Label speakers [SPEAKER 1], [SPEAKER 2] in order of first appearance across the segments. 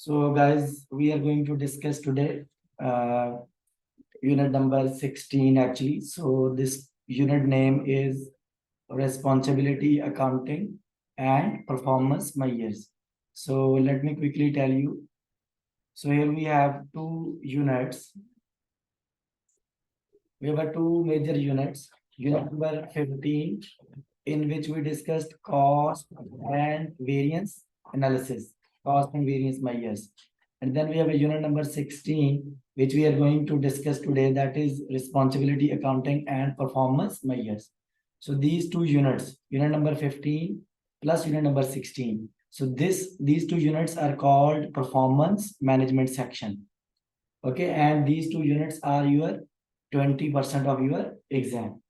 [SPEAKER 1] So guys, we are going to discuss today unit number 16 actually. So this unit name is responsibility accounting and performance measures. So let me quickly tell you. So here we have two units. We have two major units. Unit number 15, in which we discussed cost and variance analysis, cost and variance measures. And then we have a unit number 16, which we are going to discuss today, that is responsibility accounting and performance measures. So these two units, unit number 15 plus unit number 16. So these two units are called performance management section. Okay, and these two units are your 20% of your exam.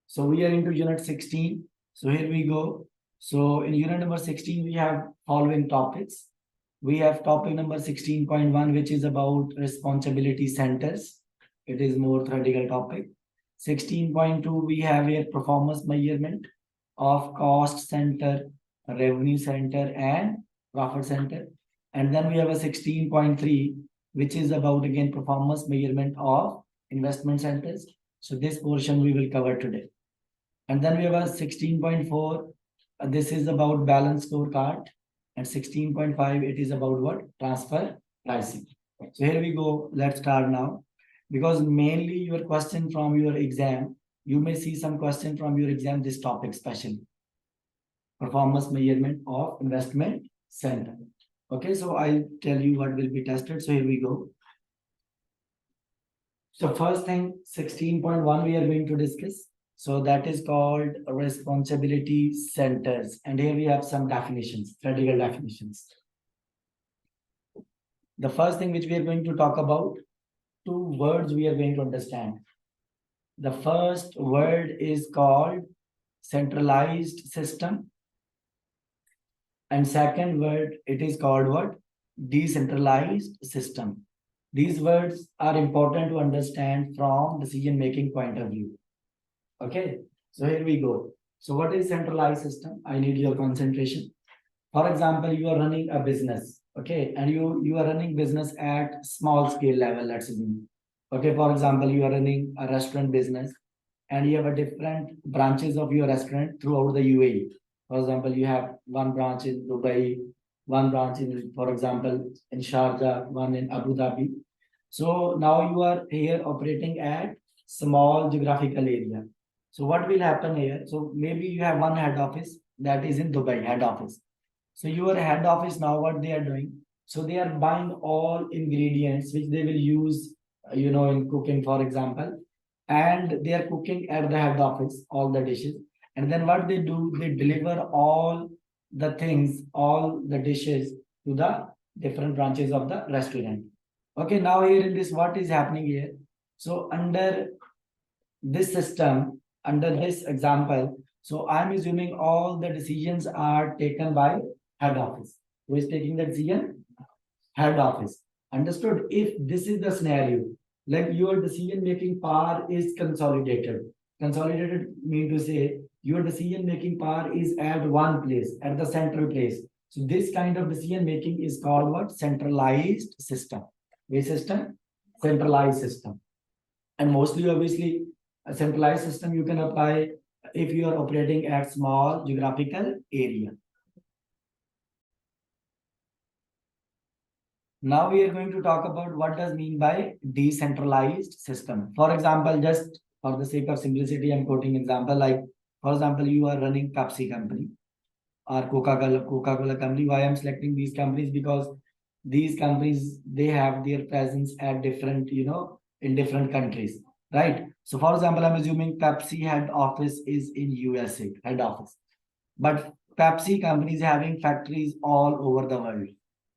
[SPEAKER 1] So we are into unit 16. So here we go. So in unit number 16, we have following topics. We have topic number 16.1, which is about responsibility centers. It is more theoretical topic. 16.2, we have a performance measurement of cost center, revenue center, and profit center. And then we have a 16.3, which is about again performance measurement of investment centers. So this portion we will cover today. And then we have a 16.4. This is about balance scorecard. And 16.5, it is about what? Transfer pricing. So here we go. Let's start now. Because mainly your question from your exam, you may see some question from your exam, this topic especially. Performance measurement of investment center. Okay, so I'll tell you what will be tested. So here we go. So first thing, 16.1 we are going to discuss. So that is called responsibility centers. And here we have some definitions, theoretical definitions. The first thing which we are going to talk about, two words we are going to understand. The first word is called centralized system. And second word, it is called what? Decentralized system. These words are important to understand from decision-making point of view. Okay, so here we go. So what is centralized system? I need your concentration. For example, you are running a business, okay, and you are running business at small scale level, let's assume. Okay, for example, you are running a restaurant business and you have a different branches of your restaurant throughout the UAE. For example, you have one branch in Dubai, one branch in, for example, in Sharjah, one in Abu Dhabi. So now you are here operating at small geographical area. So what will happen here? So maybe you have one head office that is in Dubai, head office. So your head office now what they are doing? So they are buying all ingredients which they will use, in cooking, for example, and they are cooking at the head office, all the dishes. And then what they do, they deliver all the things, all the dishes to the different branches of the restaurant. Okay, now here in this, what is happening here? So under this system, under this example, so I'm assuming all the decisions are taken by head office. Who is taking the decision? Head office. Understood? If this is the scenario, like your decision-making power is consolidated. Consolidated mean to say your decision-making power is at one place, at the central place. So this kind of decision-making is called what? Centralized system. Which system? Centralized system. And mostly, obviously, a centralized system you can apply if you are operating at small geographical area. Now we are going to talk about what does mean by decentralized system. For example, just for the sake of simplicity, I'm quoting example like, for example, you are running Pepsi company or Coca-Cola company. Why I'm selecting these companies? Because these companies, they have their presence at different, in different countries, right? So for example, I'm assuming Pepsi head office is in USA, head office. But Pepsi company is having factories all over the world.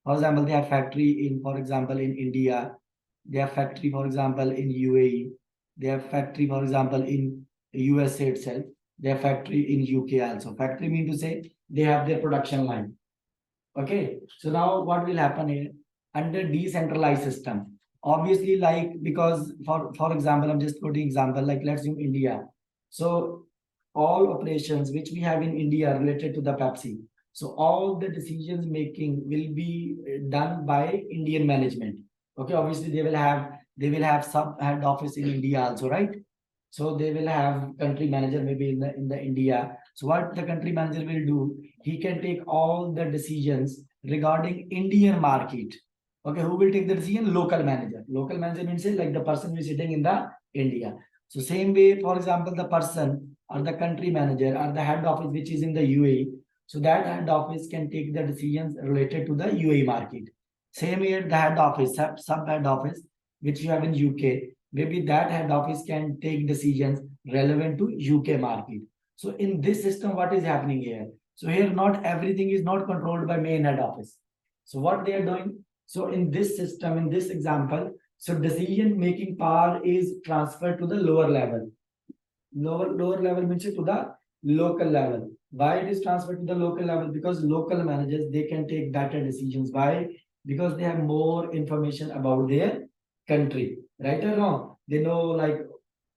[SPEAKER 1] For example, they have factory in, for example, in India. They have factory, for example, in UAE. They have factory, for example, in USA itself. They have factory in UK also. Factory mean to say they have their production line. Okay. So now what will happen here? Under decentralized system, obviously, like, because for example, I'm just quoting example, like let's do India. So all operations which we have in India related to the Pepsi, So all the decisions making will be done by Indian management. Okay, obviously they will have sub head office in India also, right? So they will have country manager maybe in the India. So what the country manager will do, he can take all the decisions regarding Indian market. Okay, who will take the decision? Local manager. Local manager means like the person who is sitting in the India. So same way, for example, the person or the country manager or the head office which is in the UAE. So that head office can take the decisions related to the UAE market. Same here, the head office, sub head office, which you have in UK. Maybe that head office can take decisions relevant to UK market. So in this system, what is happening here? So here, not everything is not controlled by main head office. So what they are doing? So in this system, in this example, so decision making power is transferred to the lower level. Lower level means to the local level. Why it is transferred to the local level? Because local managers, they can take better decisions. Why? Because they have more information about their country, right or wrong? They know,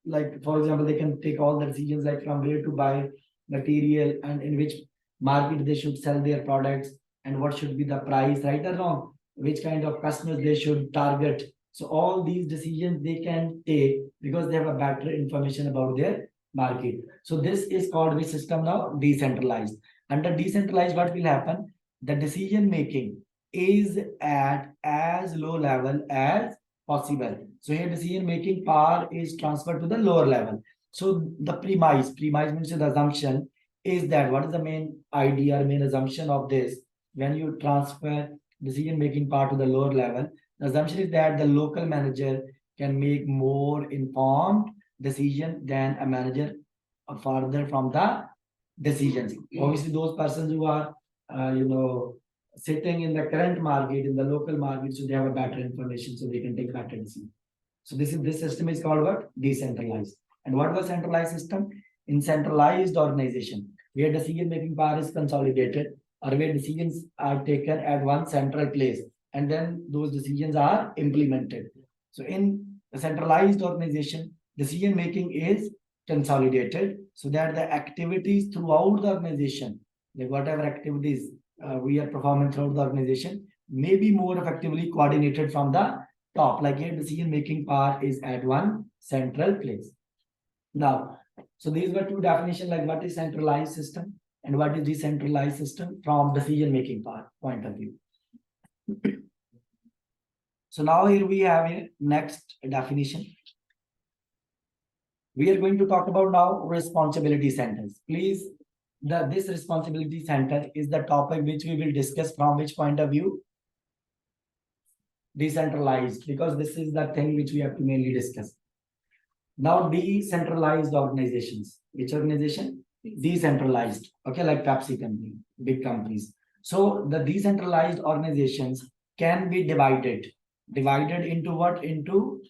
[SPEAKER 1] like for example, they can take all the decisions like from where to buy material and in which market they should sell their products and what should be the price, right or wrong? Which kind of customers they should target. So all these decisions they can take because they have a better information about their market. So this is called which system now? Decentralized. Under decentralized, what will happen? The decision making is at as low level as possible. So here decision making power is transferred to the lower level. So the premise means the assumption is that what is the main idea, main assumption of this? When you transfer decision making power to the lower level, the assumption is that the local manager can make more informed decision than a manager further from the decisions. Obviously, those persons who are, sitting in the current market, in the local market, so they have a better information, so they can take better decisions. So this system is called what? Decentralized. And what was centralized system? In centralized organization, where decision making power is consolidated, or where decisions are taken at one central place, and then those decisions are implemented. So in a centralized organization, decision making is consolidated so that the activities throughout the organization, like whatever activities we are performing throughout the organization, may be more effectively coordinated from the top. Like here, decision making power is at one central place. Now, so these were two definitions, like what is centralized system and what is decentralized system from decision making power point of view. So now here we have a next definition. We are going to talk about now responsibility centers. Please, this responsibility center is the topic which we will discuss from which point of view? Decentralized, because this is the thing which we have to mainly discuss. Now, decentralized organizations. Which organization? Decentralized. Okay, like Pepsi company, big companies. So the decentralized organizations can be divided. Divided into what? Into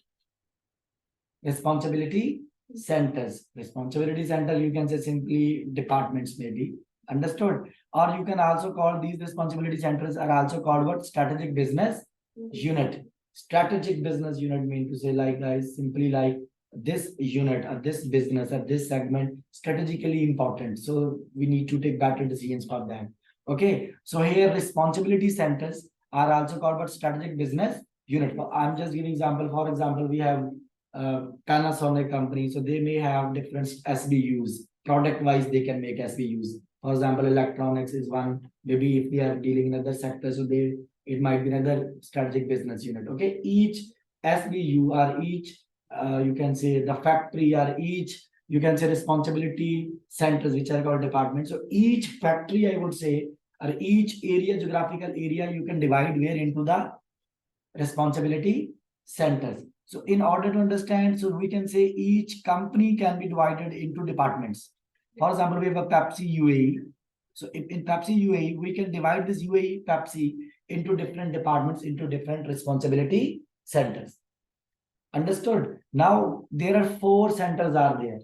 [SPEAKER 1] responsibility centers. Responsibility center, you can say simply departments maybe. Understood? Or you can also call these responsibility centers are also called what? Strategic business unit. Strategic business unit mean to say like guys, simply like this unit or this business or this segment strategically important. So we need to take better decisions for that. Okay. So here responsibility centers are also called what? Strategic business unit. I'm just giving example. For example, we have Panasonic company. So they may have different SBUs. Product wise, they can make SBUs. For example, electronics is one. Maybe if they are dealing in other sectors, so it might be another strategic business unit. Okay, each SBU or each you can say the factory or each you can say responsibility centers which are called departments. So each factory, I would say, or each area, geographical area, you can divide where into the responsibility centers. So in order to understand, so we can say each company can be divided into departments. For example, we have a Pepsi UAE. So in Pepsi UAE, we can divide this UAE Pepsi into different departments, into different responsibility centers. Understood? Now, there are 4 centers are there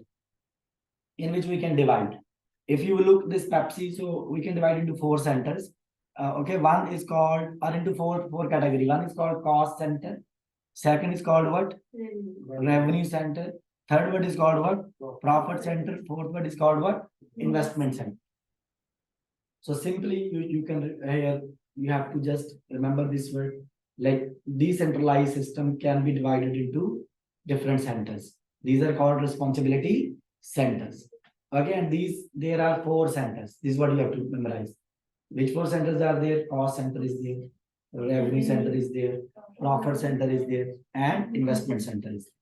[SPEAKER 1] in which we can divide. If you look this Pepsi, so we can divide into 4 centers. Okay, one is called, or into four category. One is called cost center. Second is called what? Revenue center. Third one is called what? Profit center. Fourth one is called what? Investment center. So simply you can here you have to just remember this word, like decentralized system can be divided into different centers. These are called responsibility centers. Okay, and there are 4 centers. This is what you have to memorize. Which 4 centers are there? Cost center is there, revenue center is there, profit center is there, and investment center is there.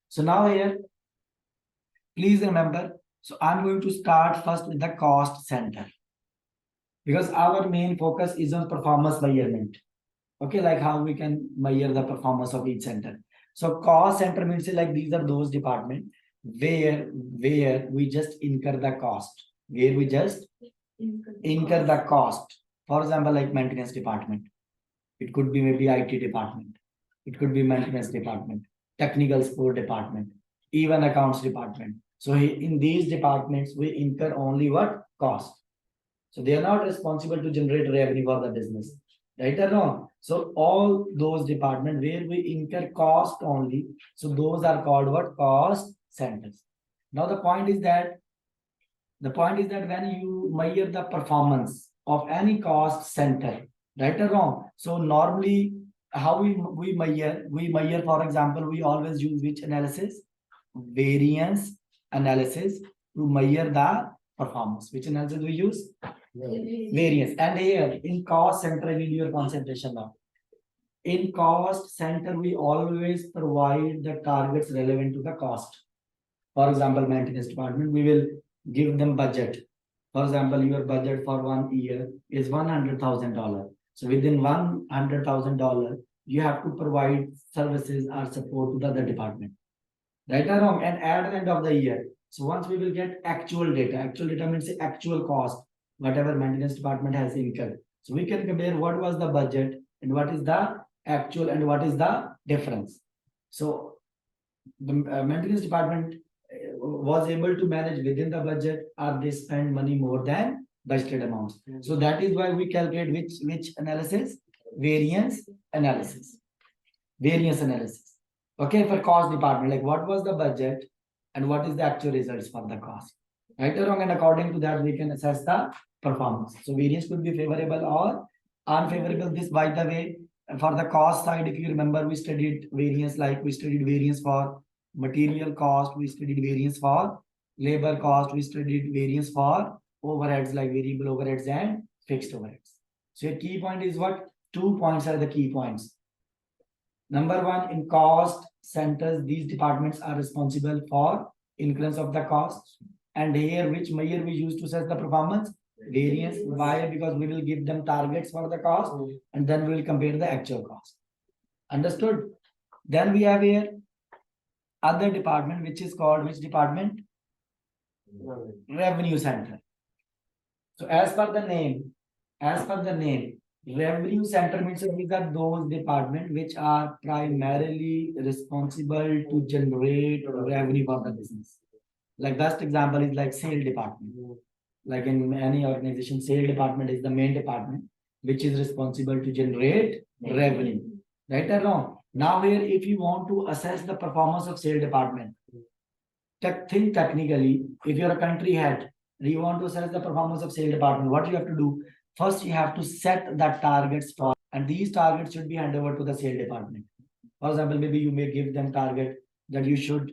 [SPEAKER 1] So now here, please remember, so I'm going to start first with the cost center, because our main focus is on performance measurement. Okay, like how we can measure the performance of each center. So cost center means like these are those departments where we just incur the cost, where we just incur the cost. For example, like maintenance department. It could be maybe IT department. It could be maintenance department, technical support department, even accounts department. So in these departments, we incur only what? Cost. So they are not responsible to generate revenue for the business. Right or wrong? So all those departments where we incur cost only, so those are called what? Cost centers. Now the point is that when you measure the performance of any cost center, right or wrong? So normally how we measure, for example, we always use which analysis? Variance analysis to measure the performance. Which analysis we use? Variance. And here in cost center, I need your concentration now. In cost center, we always provide the targets relevant to the cost. For example, maintenance department, we will give them budget. For example, your budget for 1 year is $100,000. So within $100,000, you have to provide services or support to the other department. Right or wrong? And at the end of the year, so once we will get actual data means the actual cost, whatever maintenance department has incurred. So we can compare what was the budget and what is the actual and what is the difference. So the maintenance department was able to manage within the budget, or they spend money more than budgeted amounts. So that is why we calculate which analysis? Variance analysis. Variance analysis. Okay, for cost department, like what was the budget and what is the actual results for the cost. Right or wrong? And according to that, we can assess the performance. So variance could be favorable or unfavorable. This, by the way, for the cost side, if you remember, we studied variance, like we studied variance for material cost, we studied variance for labor cost, we studied variance for overheads like variable overheads and fixed overheads. So a key point is what? 2 points are the key points. Number 1, in cost centers, these departments are responsible for increments of the cost. And here, which measure we use to assess the performance? Variance. Why? Because we will give them targets for the cost and then we will compare the actual cost. Understood? Then we have here other department, which is called which department? Revenue center. So as per the name, revenue center means these are those departments which are primarily responsible to generate revenue for the business. Like best example is like sales department. Like in any organization, sales department is the main department which is responsible to generate revenue. Right or wrong? Now here, if you want to assess the performance of sales department, think technically, if you're a country head, you want to assess the performance of sales department, what you have to do? First, you have to set the targets for, and these targets should be handed over to the sales department. For example, maybe you may give them target that you should,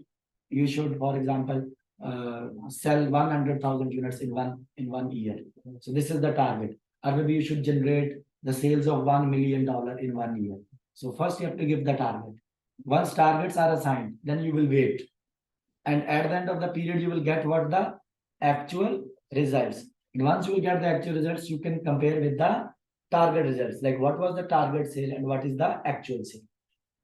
[SPEAKER 1] for example, sell 100,000 units in one year. So this is the target. Or maybe you should generate the sales of $1 million in 1 year. So first you have to give the target. Once targets are assigned, then you will wait. And at the end of the period, you will get what? The actual results. And once you will get the actual results, you can compare with the target results. Like what was the target sale and what is the actual sale.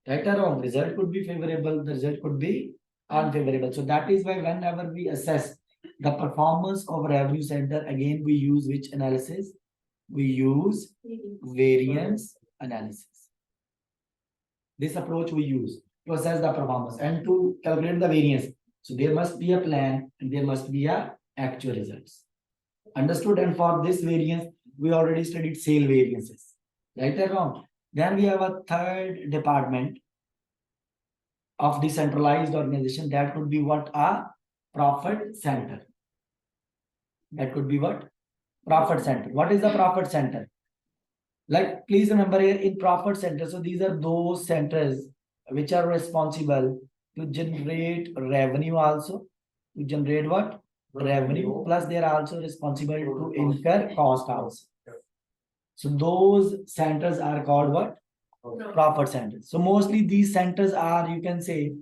[SPEAKER 1] Right or wrong? Result could be favorable, the result could be unfavorable. So that is why whenever we assess the performance of revenue center, again, we use which analysis? We use variance analysis. This approach we use to assess the performance and to calculate the variance. So there must be a plan and there must be a actual results. Understood? And for this variance, we already studied sale variances. Right or wrong? Then we have a third department of decentralized organization. That could be what? A profit center. That could be what? Profit center. What is the profit center? Like, please remember here in profit center, so these are those centers which are responsible to generate revenue also. To generate what? Revenue. Plus they are also responsible to incur cost also. So those centers are called what? Profit centers. So mostly these centers are, you can say,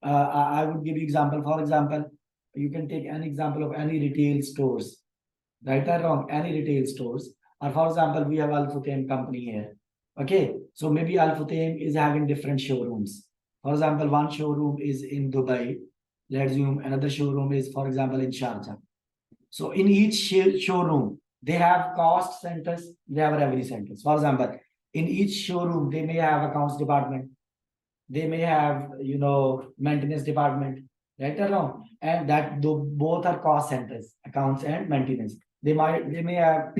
[SPEAKER 1] I would give you example. For example, you can take an example of any retail stores, right or wrong, any retail stores. Or for example, we have Al-Futtaim company here. Okay, so maybe Al-Futtaim is having different showrooms. For example, one showroom is in Dubai. Let's assume another showroom is, for example, in Sharjah. So in each showroom, they have cost centers, they have revenue centers. For example, in each showroom, they may have accounts department, they may have, maintenance department, right or wrong, and that both are cost centers, accounts and maintenance. They may have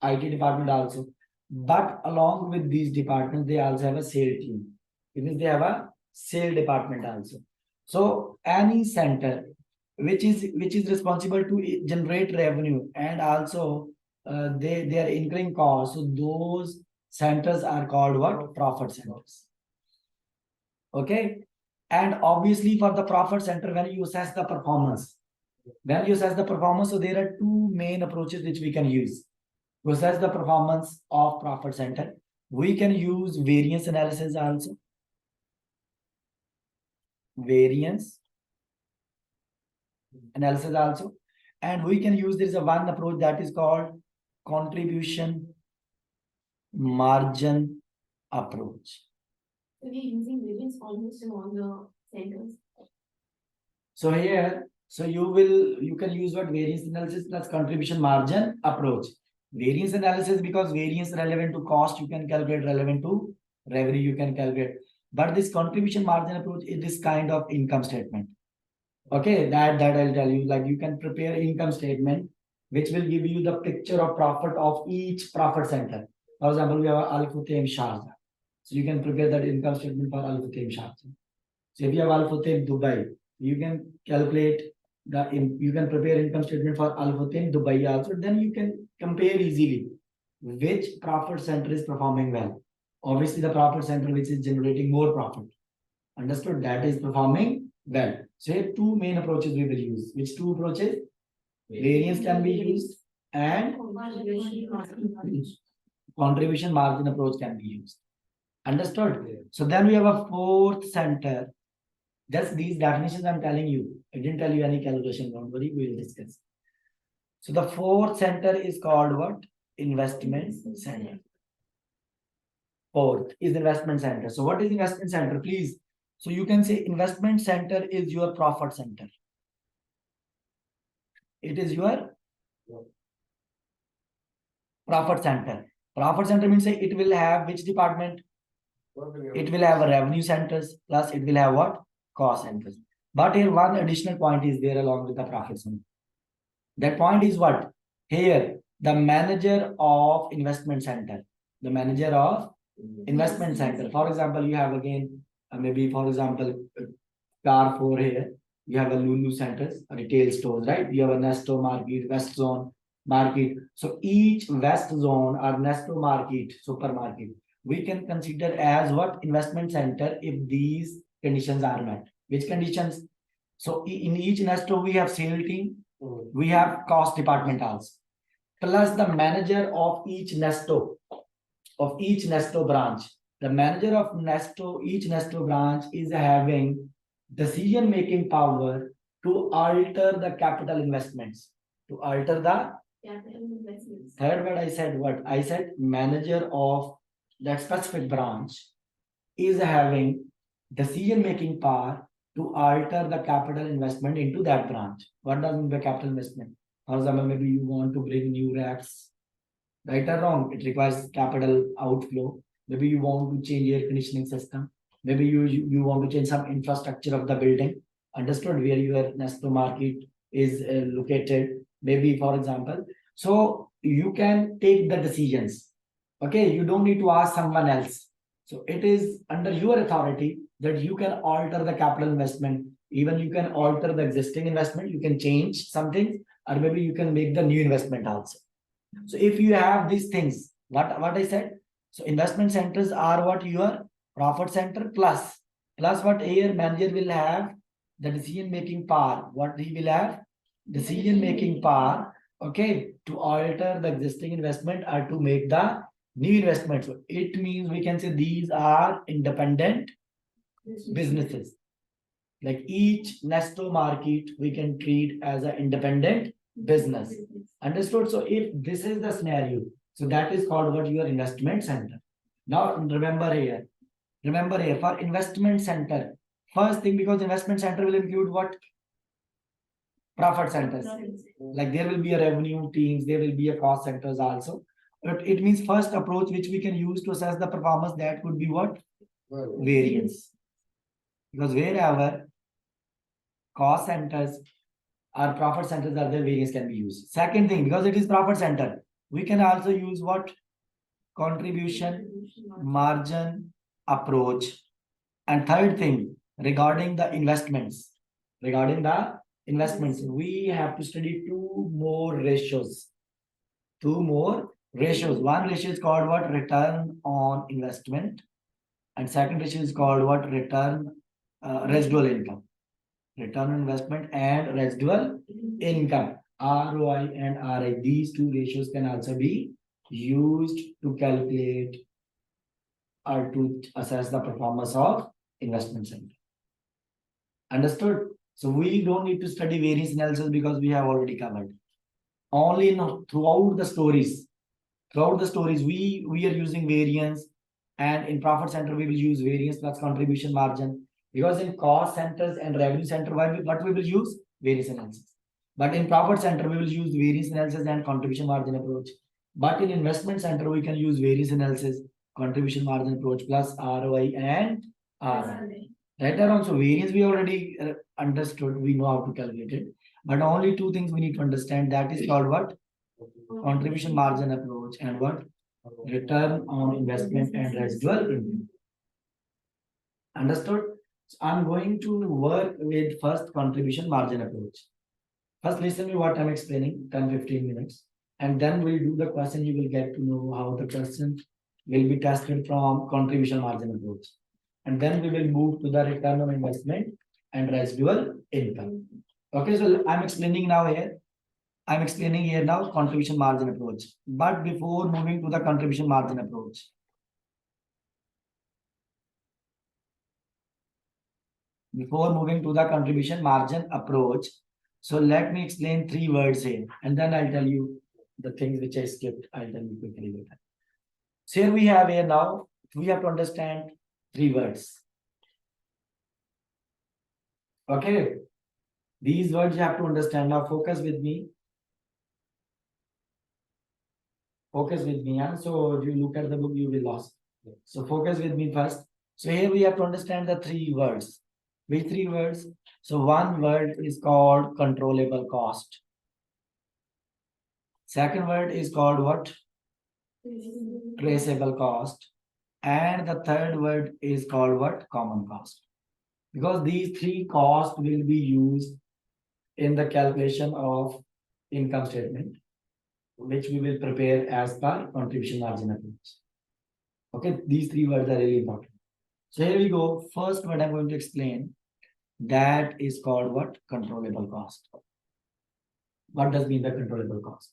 [SPEAKER 1] IT department also, but along with these departments, they also have a sale team. It means they have a sale department also. So any center which is responsible to generate revenue and also they are incurring costs. So those centers are called what? Profit centers. Okay. And obviously for the profit center, when you assess the performance, so there are two main approaches which we can use to assess the performance of profit center. We can use variance analysis also. Variance analysis also. And we can use this one approach that is called contribution margin approach.
[SPEAKER 2] So we're using variance almost in all the centers.
[SPEAKER 1] So here, so you can use what? Variance analysis plus contribution margin approach. Variance analysis, because variance relevant to cost, you can calculate, relevant to revenue, you can calculate. But this contribution margin approach is this kind of income statement. Okay, that I'll tell you. Like, you can prepare income statement which will give you the picture of profit of each profit center. For example, we have Al-Futtaim Sharjah. So you can prepare that income statement for Al-Futtaim Sharjah. So if you have Al-Futtaim Dubai, you can calculate you can prepare income statement for Al-Futtaim Dubai also. Then you can compare easily which profit center is performing well. Obviously, the profit center which is generating more profit. Understood? That is performing well. So here two main approaches we will use. Which two approaches? Variance can be used and contribution margin approach can be used. Understood? So then we have a fourth center. Just these definitions I'm telling you. I didn't tell you any calculation. Don't worry, we will discuss. So the fourth center is called what? Investment center. Fourth is investment center. So what is investment center? Please. So you can say investment center is your profit center. It is your profit center. Profit center means it will have which department? It will have a revenue centers, plus it will have what? Cost centers. But here one additional point is there along with the profit center. That point is what? Here, the manager of investment center. The manager of investment center. For example, you have again, maybe for example, Carrefour here. You have a Lulu centers, retail stores, right? You have a Nesto market, West Zone market. So each West Zone or Nesto market, supermarket, we can consider as what? Investment center if these conditions are met. Which conditions? So in each Nesto, we have sales team, we have cost department also. Plus the manager of each Nesto branch. The manager of each Nesto branch is having decision-making power to alter the capital investments. To alter the
[SPEAKER 2] capital investments.
[SPEAKER 1] Third word I said what? I said manager of that specific branch is having decision-making power to alter the capital investment into that branch. What does mean by capital investment? For example, maybe you want to bring new racks. Right or wrong? It requires capital outflow. Maybe you want to change air conditioning system. Maybe you want to change some infrastructure of the building. Understood? Where your Nesto market is located. Maybe, for example. So you can take the decisions. Okay, you don't need to ask someone else. So it is under your authority that you can alter the capital investment. Even you can alter the existing investment. You can change something, or maybe you can make the new investment also. So if you have these things, what I said, so investment centers are what your profit center plus what a manager will have the decision making power. What he will have decision making power. Okay, to alter the existing investment or to make the new investment. So it means we can say these are independent businesses. Like each Nesto market we can treat as an independent business. Understood? So if this is the scenario, so that is called what your investment center. Now remember here for investment center, first thing, because investment center will include what? Profit centers. Like there will be a revenue teams, there will be a cost centers also. But it means first approach which we can use to assess the performance, that could be what? Variance. Because wherever cost centers or profit centers are there, variance can be used. Second thing, because it is profit center, we can also use what? Contribution margin approach. And third thing, regarding the investments, we have to study two more ratios. One ratio is called what? Return on investment. And second ratio is called what? Residual income. Return on investment and residual income. ROI and RI. These two ratios can also be used to calculate or to assess the performance of investment center. Understood? So we don't need to study variance analysis because we have already covered. Only throughout the stories, we are using variance, and in profit center we will use variance plus contribution margin. Because in cost centers and revenue center, what we will use? Variance analysis. But in profit center, we will use variance analysis and contribution margin approach. But in investment center, we can use variance analysis, contribution margin approach plus ROI and ROI. Later on, so variance we already understood, we know how to calculate it. But only two things we need to understand, that is called what? Contribution margin approach and what? Return on investment and residual income. Understood? So I'm going to work with first contribution margin approach. First, listen to what I'm explaining, 10-15 minutes. And then we'll do the question. You will get to know how the question will be tested from contribution margin approach. And then we will move to the return on investment and residual income. Okay, so I'm explaining here now contribution margin approach. But before moving to the contribution margin approach, so let me explain three words here, and then I'll tell you the things which I skipped. I'll tell you quickly later. So here we have now, we have to understand three words. Okay, these words you have to understand. Now focus with me. So if you look at the book, you will lost. So focus with me first. So here we have to understand the three words. Which three words? So one word is called controllable cost. Second word is called what? Traceable cost. And the third word is called what? Common cost. Because these three costs will be used in the calculation of income statement, which we will prepare as per contribution margin approach. Okay, these three words are really important. So here we go. First word I'm going to explain, that is called what? Controllable cost. What does mean the controllable cost?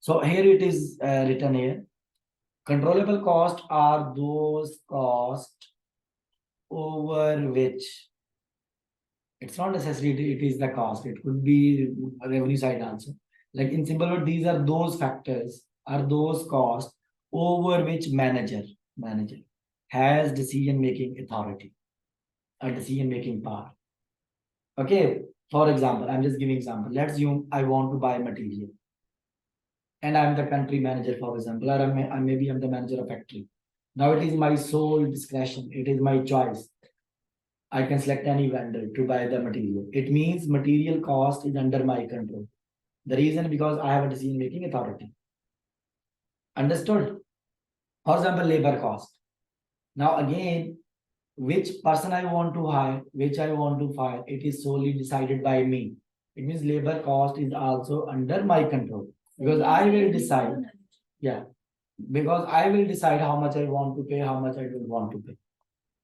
[SPEAKER 1] So here it is written here. Controllable costs are those costs over which, it's not necessarily it is the cost, it could be revenue side also. Like in simple word, these are those factors, are those costs over which manager has decision making authority or decision making power. Okay, for example, I'm just giving example. Let's assume I want to buy material, and I'm the country manager, for example, or maybe I'm the manager of factory. Now it is my sole discretion, it is my choice. I can select any vendor to buy the material. It means material cost is under my control. The reason, because I have a decision making authority. Understood? For example, labor cost. Now again, which person I want to hire, which I want to fire, it is solely decided by me. It means labor cost is also under my control. Because I will decide, yeah, because I will decide how much I want to pay, how much I don't want to pay.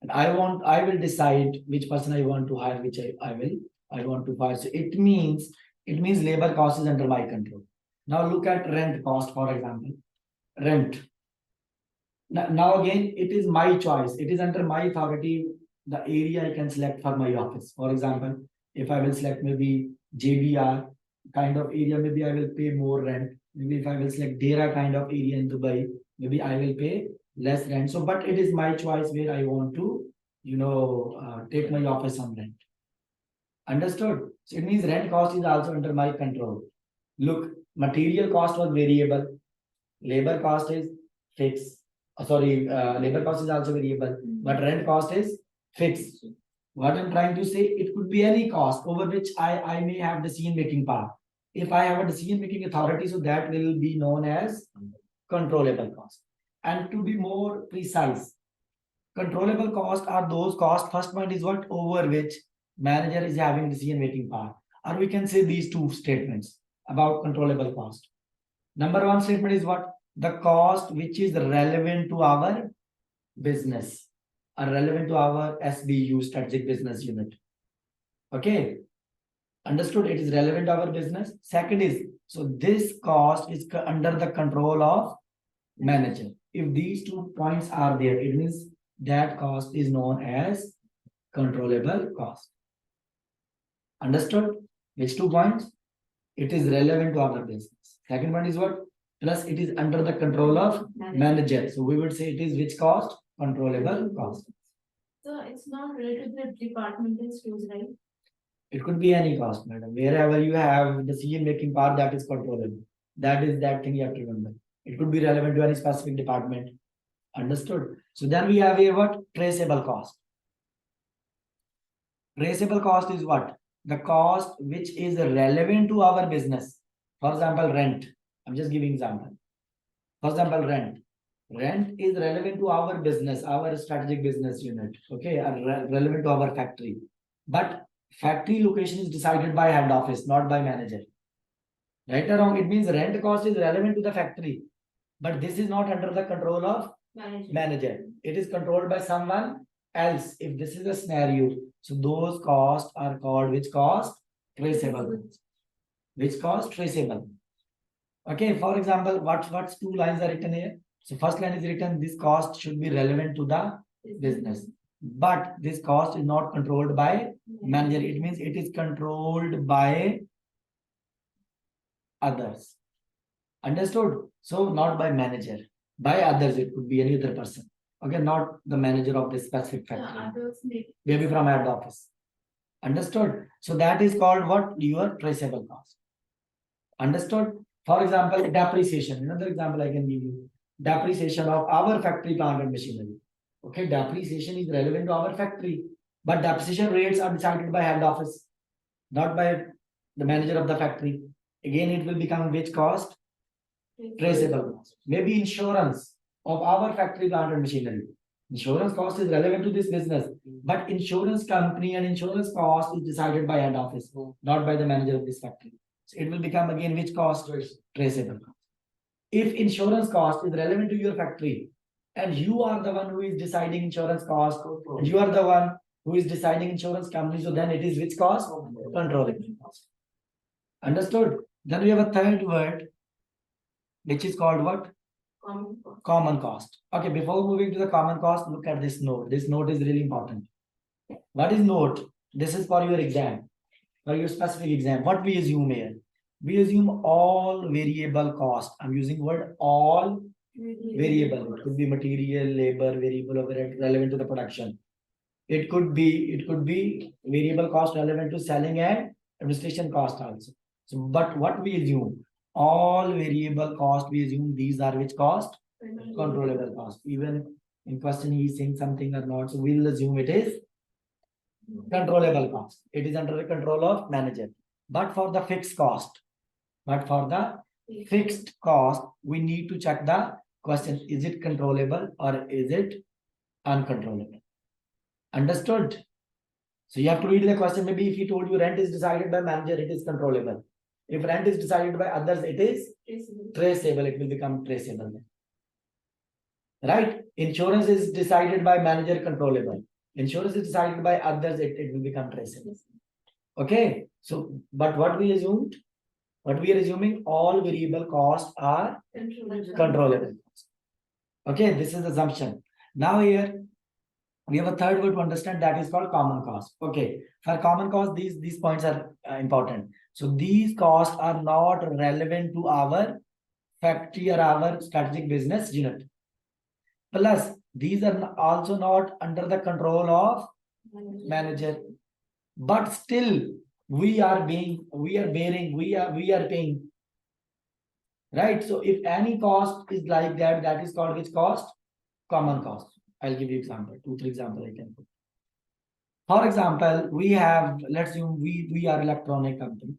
[SPEAKER 1] And I will decide which person I want to hire, which I want to fire. So it means labor cost is under my control. Now look at rent cost, for example. Rent. Now again, it is my choice. It is under my authority, the area I can select for my office. For example, if I will select maybe JBR kind of area, maybe I will pay more rent. Maybe if I will select Dera kind of area in Dubai, maybe I will pay less rent. So, but it is my choice where I want to, take my office on rent. Understood? So it means rent cost is also under my control. Look, material cost was variable. Labor cost is fixed. Labor cost is also variable, but rent cost is fixed. What I'm trying to say, it could be any cost over which I may have decision-making power. If I have a decision-making authority, so that will be known as controllable cost. And to be more precise, controllable costs are those costs. First point is what over which manager is having decision-making power. Or we can say these two statements about controllable cost. Number one statement is what? The cost which is relevant to our business or relevant to our SBU, strategic business unit. Okay. Understood? It is relevant to our business. Second is, so this cost is under the control of manager. If these 2 points are there, it means that cost is known as controllable cost. Understood? Which 2 points? It is relevant to our business. Second one is what? Plus it is under the control of manager. So we would say it is which cost? Controllable cost.
[SPEAKER 2] So it's not related to the departmental skills, right?
[SPEAKER 1] It could be any cost, madam. Wherever you have decision-making power, that is controllable. That is that thing you have to remember. It could be relevant to any specific department. Understood? So then we have a what? Traceable cost. Traceable cost is what? The cost which is relevant to our business. For example, rent. I'm just giving example. For example, rent. Rent is relevant to our business, our strategic business unit. Okay, relevant to our factory. But factory location is decided by head office, not by manager. Right or wrong? It means rent cost is relevant to the factory, but this is not under the control of manager. It is controlled by someone else. If this is a scenario, so those costs are called which cost? Traceable. Which cost? Traceable. Okay, for example, what's 2 lines are written here? So first line is written, this cost should be relevant to the business. But this cost is not controlled by manager. It means it is controlled by others. Understood? So not by manager. By others, it could be any other person. Okay, not the manager of this specific factory. Maybe from head office. Understood? So that is called what? Your traceable cost. Understood? For example, depreciation. Another example I can give you. Depreciation of our factory plant and machinery. Okay, depreciation is relevant to our factory, but depreciation rates are decided by head office, not by the manager of the factory. Again, it will become which cost? Traceable cost. Maybe insurance of our factory plant and machinery. Insurance cost is relevant to this business, but insurance company and insurance cost is decided by head office, not by the manager of this factory. So it will become again which cost? Traceable cost. If insurance cost is relevant to your factory and you are the one who is deciding insurance cost, and you are the one who is deciding insurance company, so then it is which cost? Controllable cost. Understood? Then we have a third word, which is called what?
[SPEAKER 2] Common cost.
[SPEAKER 1] Common cost. Okay, before moving to the common cost, look at this note. This note is really important. What is note? This is for your exam, for your specific exam. What we assume here? We assume all variable cost. I'm using word all variable. It could be material, labor, variable overhead relevant to the production. It could be variable cost relevant to selling and administration cost also. So, but what we assume? All variable cost, we assume these are which cost? Controllable cost. Even in question he is saying something or not. So we'll assume it is controllable cost. It is under the control of manager. But for the fixed cost, we need to check the question. Is it controllable or is it uncontrollable? Understood? So you have to read the question. Maybe if he told you rent is decided by manager, it is controllable. If rent is decided by others, it is
[SPEAKER 2] Traceable.
[SPEAKER 1] traceable. It will become traceable then. Right? Insurance is decided by manager, controllable. Insurance is decided by others, it will become traceable.
[SPEAKER 2] Yes.
[SPEAKER 1] Okay. So, but what we assumed, what we are assuming, all variable costs are controllable. Okay, this is the assumption. Now here we have a third word to understand, that is called common cost. Okay, for common cost, these points are important. So these costs are not relevant to our factory or our strategic business unit. Plus, these are also not under the control of manager, but still we are paying, right? So if any cost is like that, that is called which cost? Common cost. I'll give you example, 2-3 example I can put. For example, we have, let's assume we are electronic company.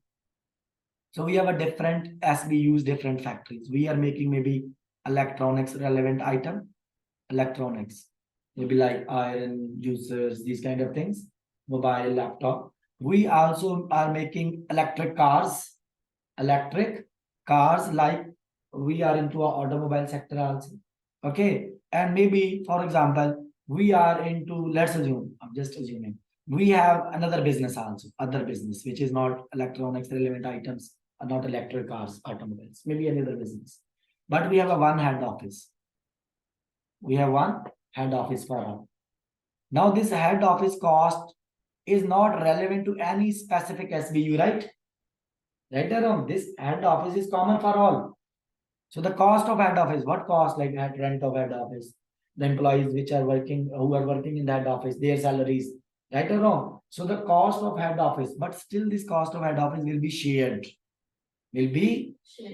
[SPEAKER 1] So we have a different SBUs, different factories. We are making maybe electronics relevant item, electronics, maybe like iron, juicers, these kind of things, mobile, laptop. We also are making electric cars, like we are into a automobile sector also. Okay. And maybe, for example, we are into, let's assume, I'm just assuming, we have another business also, other business, which is not electronics relevant items, not electric cars, automobiles, maybe another business. But we have a one head office. We have one head office for all. Now this head office cost is not relevant to any specific SBU, right? Right or wrong? This head office is common for all. So the cost of head office, what cost, like rent of head office, the employees which are working, who are working in that office, their salaries, right or wrong? So the cost of head office, but still this cost of head office will be shared,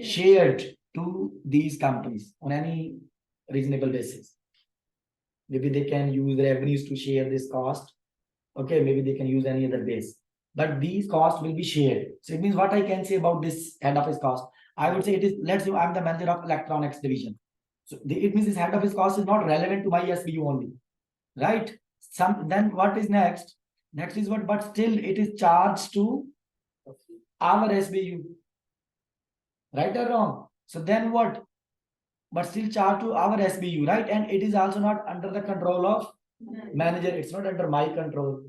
[SPEAKER 1] shared to these companies on any reasonable basis. Maybe they can use revenues to share this cost. Okay, maybe they can use any other base, but these costs will be shared. So it means what I can say about this head office cost, I would say it is, let's say I'm the manager of electronics division. So it means this head office cost is not relevant to my SBU only, right? Then what is next? Next is what, but still it is charged to our SBU, right or wrong? So then what? But still charged to our SBU, right? And it is also not under the control of manager. It's not under my control.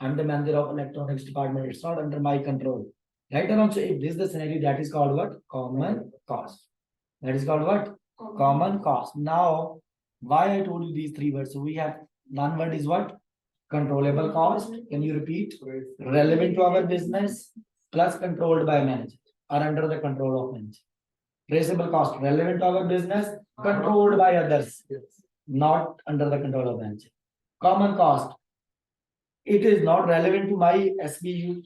[SPEAKER 1] I'm the manager of electronics department. It's not under my control. Right or wrong? So if this is the scenario, that is called what? Common cost. That is called what? Common cost. Now, why I told you these three words? So we have one word is what? Controllable cost. Can you repeat? Relevant to our business plus controlled by manager or under the control of manager. Traceable cost, relevant to our business, controlled by others, not under the control of manager. Common cost, it is not relevant to my SBU.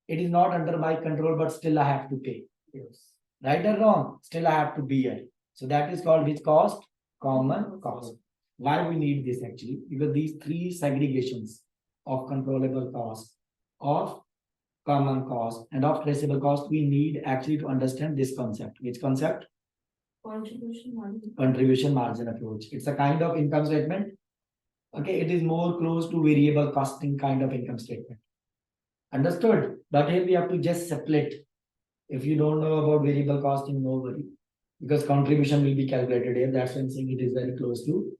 [SPEAKER 1] It is not under my control, but still I have to pay. Yes. Right or wrong? Still I have to bear. So that is called which cost? Common cost. Why we need this actually? Because these three segregations of controllable cost, of common cost, and of traceable cost, we need actually to understand this concept. Which concept?
[SPEAKER 2] Contribution margin.
[SPEAKER 1] Contribution margin approach. It's a kind of income statement. Okay, it is more close to variable costing kind of income statement. Understood? But here we have to just split. If you don't know about variable costing, no worry. Because contribution will be calculated here. That's why I'm saying it is very close to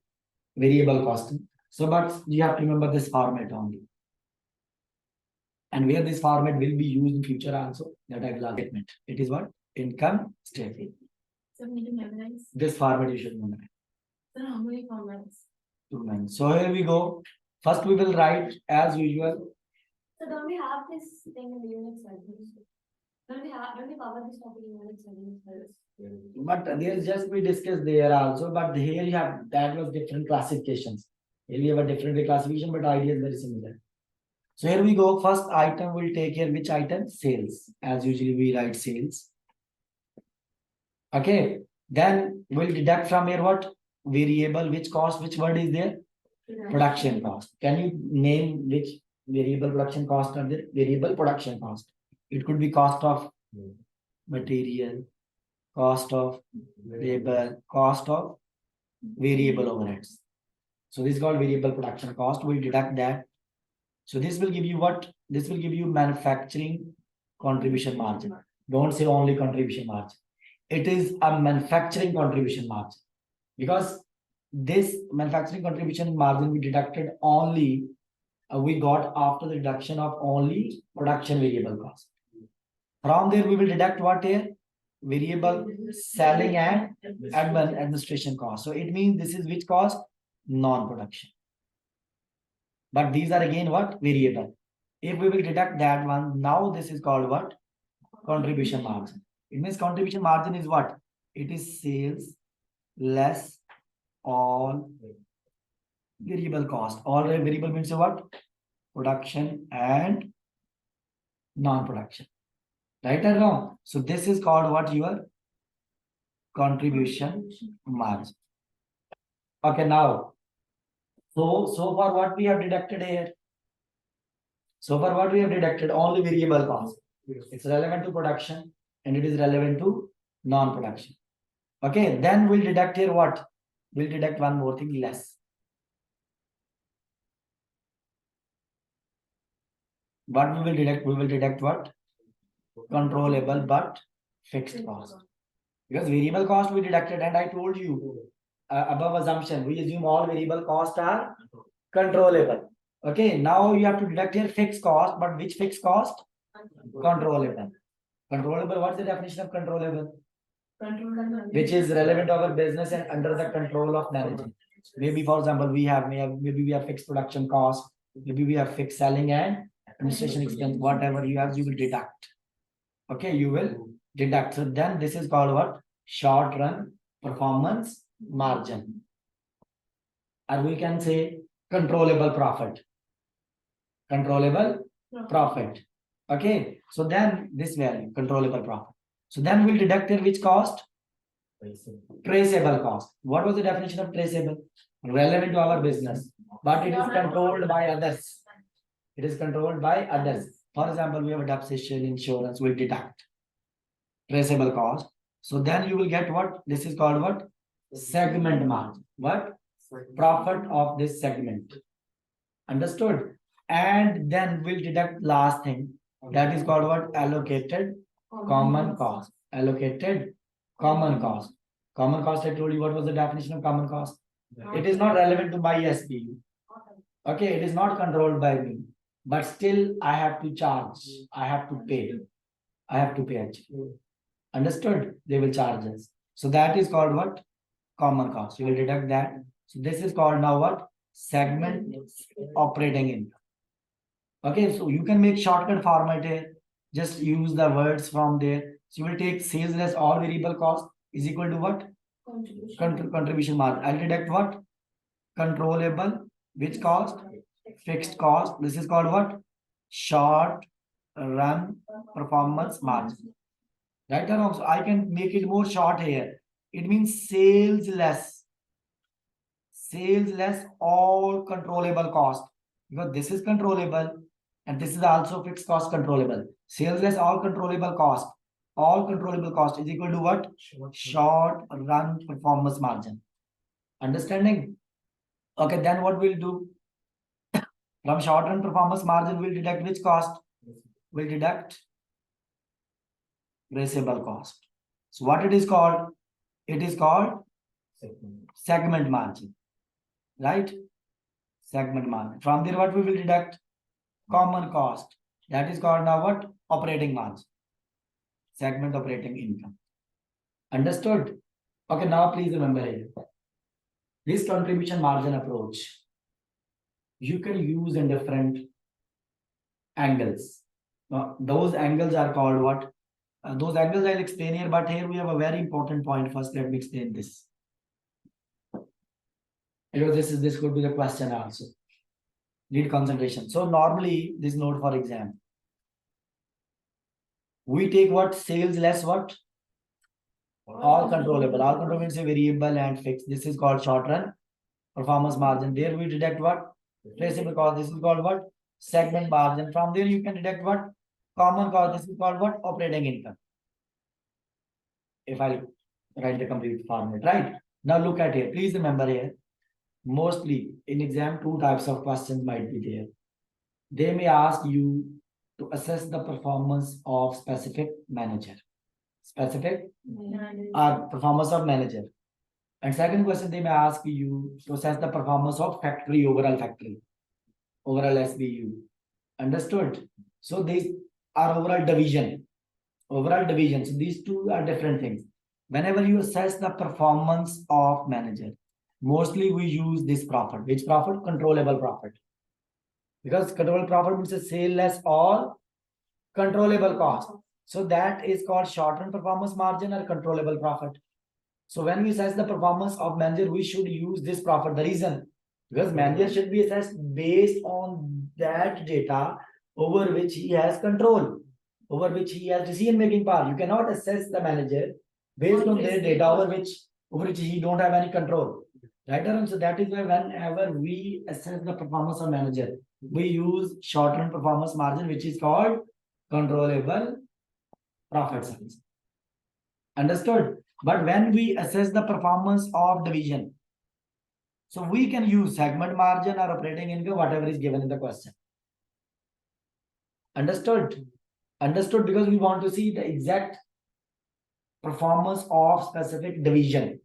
[SPEAKER 1] variable costing. So, but you have to remember this format only. And where this format will be used in future also, that I will statement. It is what? Income statement.
[SPEAKER 2] So we need to memorize.
[SPEAKER 1] This format you should memorize.
[SPEAKER 2] So how many formats?
[SPEAKER 1] 2 9. So here we go. First we will write as usual.
[SPEAKER 2] So don't we have this thing in the unit segments? Don't we cover this topic in unit segments first?
[SPEAKER 1] But there's just we discussed there also, but here you have, that was different classifications. Here we have a different classification, but idea is very similar. So here we go. First item will take here which item? Sales. As usually we write sales. Okay. Then we'll deduct from here what? Variable, which cost, which word is there? Production cost. Can you name which variable production cost are there? Variable production cost. It could be cost of material, cost of labor, cost of variable overheads. So this is called variable production cost. We'll deduct that. So this will give you what? This will give you manufacturing contribution margin. Don't say only contribution margin. It is a manufacturing contribution margin, because this manufacturing contribution margin we deducted only, we got after the deduction of only production variable cost. From there, we will deduct what here? Variable selling and administration cost. So it means this is which cost? Non-production. But these are again what? Variable. If we will deduct that one, now this is called what? Contribution margin. It means contribution margin is what? It is sales less all variable cost. All variable means what? Production and non-production. Right or wrong? So this is called what? Your contribution margin. Okay, now, so far what we have deducted here? So far what we have deducted? Only variable cost. It's relevant to production and it is relevant to non-production. Okay, then we'll deduct here what? We'll deduct one more thing, less. What we will deduct? We will deduct what? Controllable but fixed cost. Because variable cost we deducted, and I told you above assumption, we assume all variable costs are controllable. Okay, now you have to deduct here fixed cost, but which fixed cost? Controllable. Controllable, what's the definition of controllable? Which is relevant to our business and under the control of management. Maybe, for example, maybe we have fixed production cost, maybe we have fixed selling and administration expense, whatever you have, you will deduct. Okay, you will deduct. So then this is called what? Short run performance margin. Or we can say controllable profit. Controllable profit. Okay, so then this value, controllable profit. So then we'll deduct here which cost? Traceable cost. What was the definition of traceable? Relevant to our business, but it is controlled by others. It is controlled by others. For example, we have a depreciation insurance, we deduct traceable cost. So then you will get what? This is called what? Segment margin. What? Profit of this segment. Understood? And then we'll deduct last thing. That is called what? Allocated common cost. Allocated common cost. Common cost, I told you what was the definition of common cost. It is not relevant to my SPU. Okay, it is not controlled by me. But still I have to charge. I have to pay. I have to pay actually. Understood? They will charge us. So that is called what? Common cost. You will deduct that. So this is called now what? Segment operating income. Okay, so you can make shortcut format here. Just use the words from there. So you will take sales less all variable cost is equal to what? Contribution margin. I'll deduct what? Controllable. Which cost? Fixed cost. This is called what? Short run performance margin. Right or wrong? So I can make it more short here. It means sales less. Sales less all controllable cost. Because this is controllable and this is also fixed cost controllable. Sales less all controllable cost. All controllable cost is equal to what? Short run performance margin. Understanding? Okay, then what we'll do? From short run performance margin, we'll deduct which cost? We'll deduct traceable cost. So what it is called? It is called segment margin. Right? Segment margin. From there, what we will deduct? Common cost. That is called now what? Operating margin. Segment operating income. Understood? Okay, now please remember here. This contribution margin approach, you can use in different angles. Now, those angles are called what? Those angles I'll explain here, but here we have a very important point. First, let me explain this. Because this could be the question also. Need concentration. So normally this note for exam. We take what? Sales less what? All controllable. All controllable means a variable and fixed. This is called short run performance margin. There we deduct what? Traceable cost. This is called what? Segment margin. From there you can deduct what? Common cost. This is called what? Operating income. If I write the complete format, right? Now look at here. Please remember here. Mostly in exam, two types of questions might be there. They may ask you to assess the performance of specific manager. Specific or performance of manager. And second question, they may ask you to assess the performance of factory, overall SBU. Understood? So these are overall division. So these two are different things. Whenever you assess the performance of manager, mostly we use this profit. Which profit? Controllable profit. Because controllable profit means a sale less or controllable cost. So that is called short-term performance margin or controllable profit. So when we assess the performance of manager, we should use this profit. The reason, because manager should be assessed based on that data over which he has control, over which he has decision-making power. You cannot assess the manager based on their data over which he don't have any control. Right, Arun? So that is why whenever we assess the performance of manager, we use short-term performance margin, which is called controllable profit size. Understood? But when we assess the performance of division, so we can use segment margin or operating income, whatever is given in the question. Understood? Understood, because we want to see the exact performance of specific division,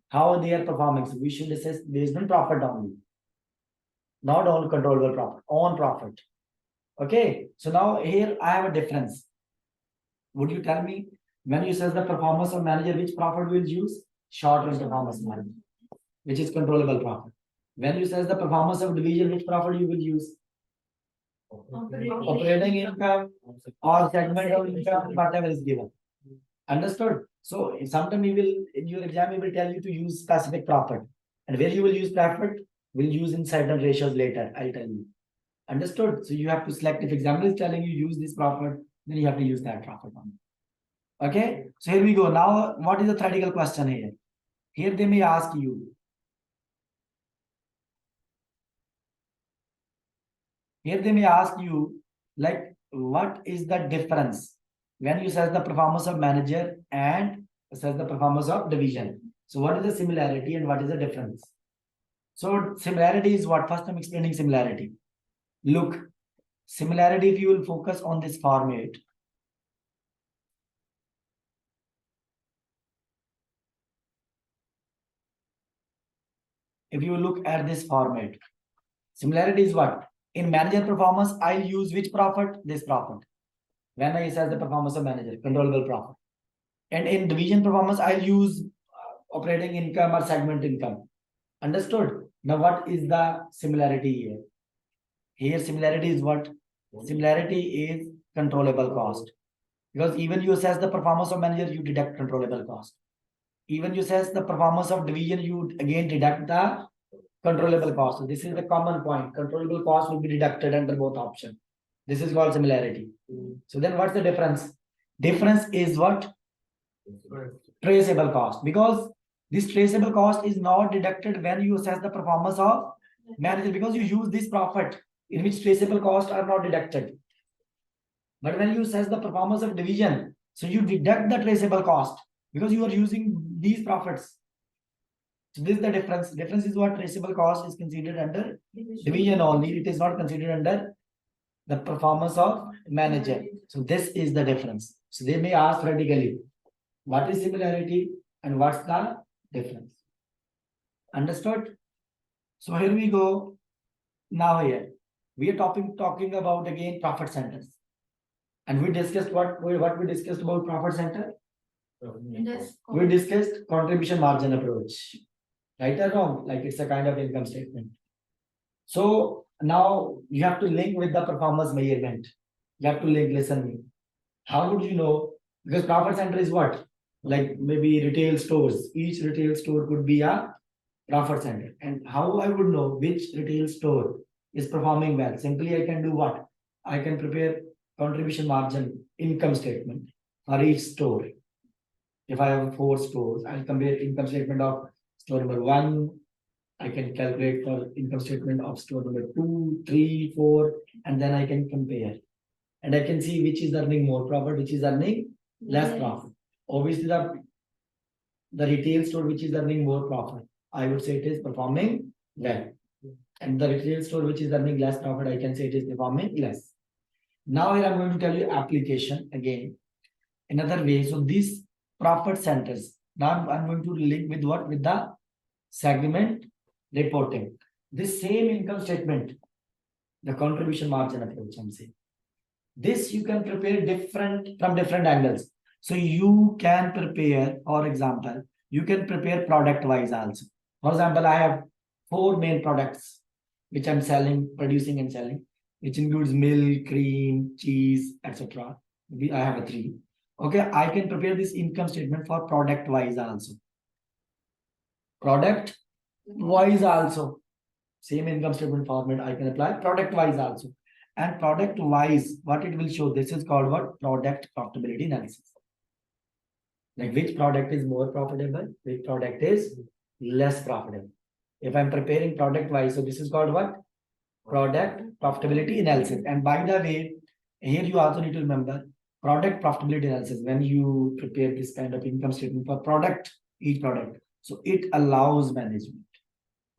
[SPEAKER 1] how they are performing. So we should assess based on profit only, not on controllable profit, on profit. Okay, so now here I have a difference. Would you tell me, when you assess the performance of manager, which profit will use? Short-term performance margin, which is controllable profit. When you assess the performance of division, which profit you will use? Operating income or segment of income, whatever is given. Understood? So sometimes we will, in your exam, we will tell you to use specific profit. And where you will use profit, we'll use in certain ratios later, I'll tell you. Understood? So you have to select, if example is telling you use this profit, then you have to use that profit only. Okay, so here we go. Now, what is the theoretical question here? Here they may ask you. Here they may ask you, like, what is the difference when you assess the performance of manager and assess the performance of division? So what is the similarity and what is the difference? So similarity is what? First I'm explaining similarity. Look, similarity, if you will focus on this format, if you look at this format, similarity is what? In manager performance, I'll use which profit? This profit. When I assess the performance of manager, controllable profit. And in division performance, I'll use operating income or segment income. Understood? Now, what is the similarity here? Here, similarity is what? Similarity is controllable cost. Because even you assess the performance of manager, you deduct controllable cost. Even you assess the performance of division, you again deduct the controllable cost. So this is the common point. Controllable cost will be deducted under both options. This is called similarity. So then what's the difference? Difference is what? Traceable cost. Because this traceable cost is not deducted when you assess the performance of manager, because you use this profit in which traceable costs are not deducted. But when you assess the performance of division, so you deduct the traceable cost because you are using these profits. So this is the difference. Difference is what? Traceable cost is considered under division only. It is not considered under the performance of manager. So this is the difference. So they may ask theoretically, what is similarity and what's the difference? Understood? So here we go. Now here we are talking about again profit centers, and we discussed what we discussed about profit center. We discussed contribution margin approach, right or wrong? Like it's a kind of income statement. So now you have to link with the performance measurement. You have to link. Listen me. How would you know? Because profit center is what? Like maybe retail stores. Each retail store could be a profit center. And how I would know which retail store is performing well? Simply I can do what? I can prepare contribution margin income statement for each store. If I have 4 stores, I'll compare income statement of store number 1. I can calculate for income statement of store number 2, 3, 4, and then I can compare. And I can see which is earning more profit, which is earning less profit. Obviously, the retail store which is earning more profit, I would say it is performing well. And the retail store which is earning less profit, I can say it is performing less. Now here I'm going to tell you application again. Another way. So these profit centers. Now I'm going to link with what? With the segment reporting. This same income statement, the contribution margin approach, I'm saying. This you can prepare from different angles. So you can prepare, for example, you can prepare product wise also. For example, I have 4 main products which I'm selling, producing and selling, which includes milk, cream, cheese, etc. I have a 3. Okay, I can prepare this income statement for product wise also. Product wise also. Same income statement format I can apply product wise also. And product wise, what it will show, this is called what? Product profitability analysis. Like which product is more profitable, which product is less profitable. If I'm preparing product wise, so this is called what? Product profitability analysis. And by the way, here you also need to remember product profitability analysis when you prepare this kind of income statement for product, each product. So it allows management,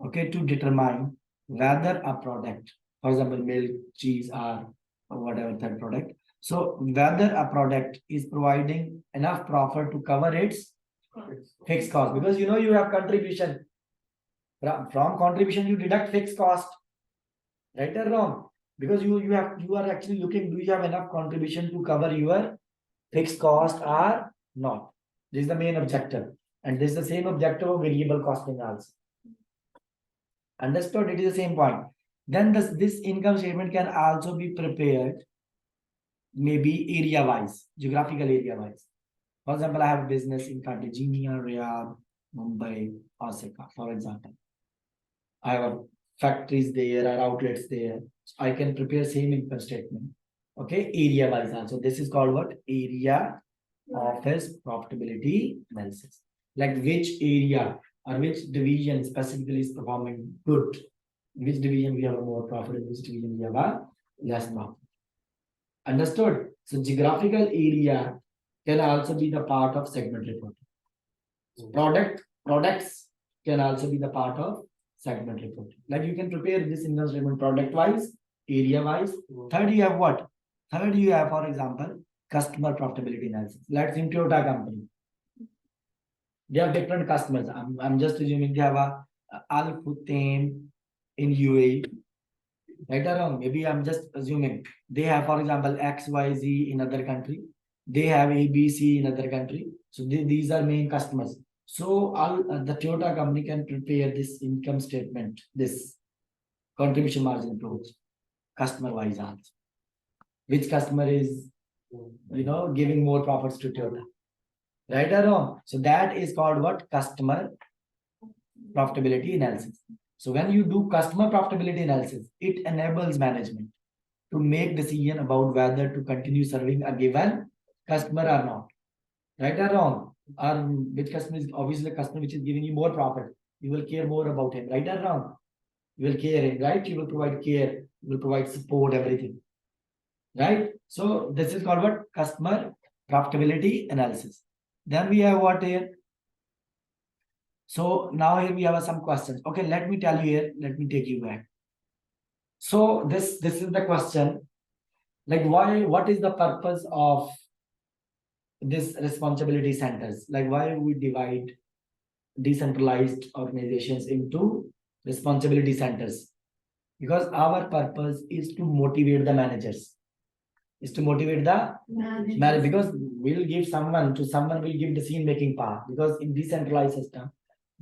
[SPEAKER 1] okay, to determine whether a product, for example, milk, cheese, or whatever third product. So whether a product is providing enough profit to cover its fixed cost, because you have contribution. From contribution you deduct fixed cost, right or wrong? Because you are actually looking, do you have enough contribution to cover your fixed cost or not? This is the main objective, and this is the same objective of variable costing also. Understood? It is the same point. Then this income statement can also be prepared maybe area wise, geographical area wise. For example, I have a business in Cartagena, Riyadh, Mumbai, ACCA, for example. I have factories there or outlets there. So I can prepare same income statement. Okay, area wise also. This is called what? Area office profitability analysis. Like which area or which division specifically is performing good, which division we have a more profit, which division we have a less profit. Understood? So geographical area can also be the part of segment reporting. Products can also be the part of segment reporting. Like you can prepare this income statement product wise, area wise. Third, you have what? Third, you have, for example, customer profitability analysis. Let's say Toyota company. They have different customers. I'm just assuming they have a Al Futtaim in UAE. Right or wrong? Maybe I'm just assuming they have, for example, XYZ in other country. They have ABC in other country. So these are main customers. So the Toyota company can prepare this income statement, this contribution margin approach, customer wise also. Which customer is, giving more profits to Toyota? Right or wrong? So that is called what? Customer profitability analysis. So when you do customer profitability analysis, it enables management to make decision about whether to continue serving a given customer or not. Right or wrong? Or which customer is obviously a customer which is giving you more profit. You will care more about him. Right or wrong? You will care him, right? You will provide care. You will provide support, everything. Right? So this is called what? Customer profitability analysis. Then we have what here? So now here we have some questions. Okay, let me tell you here. Let me take you back. So this is the question. Like what is the purpose of this responsibility centers? Like why we divide decentralized organizations into responsibility centers? Because our purpose is to motivate the managers. Is to motivate the manager, because we'll give someone will give decision making power, because in decentralized system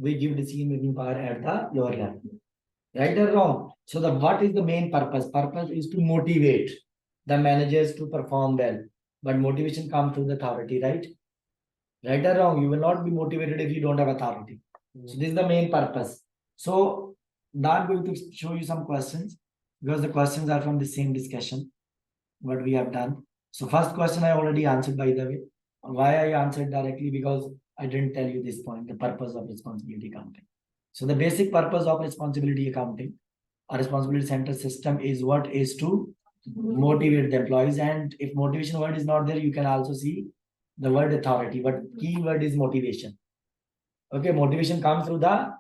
[SPEAKER 1] we give decision making power at the lower level. Right or wrong? So what is the main purpose? Purpose is to motivate the managers to perform well. But motivation comes through the authority, right? Right or wrong? You will not be motivated if you don't have authority. So this is the main purpose. So now I'm going to show you some questions, because the questions are from the same discussion what we have done. So first question I already answered, by the way. Why I answered directly? Because I didn't tell you this point, the purpose of responsibility accounting. So the basic purpose of responsibility accounting, a responsibility center system is what? Is to motivate the employees. And if motivation word is not there, you can also see the word authority, but key word is motivation. Okay, motivation comes through the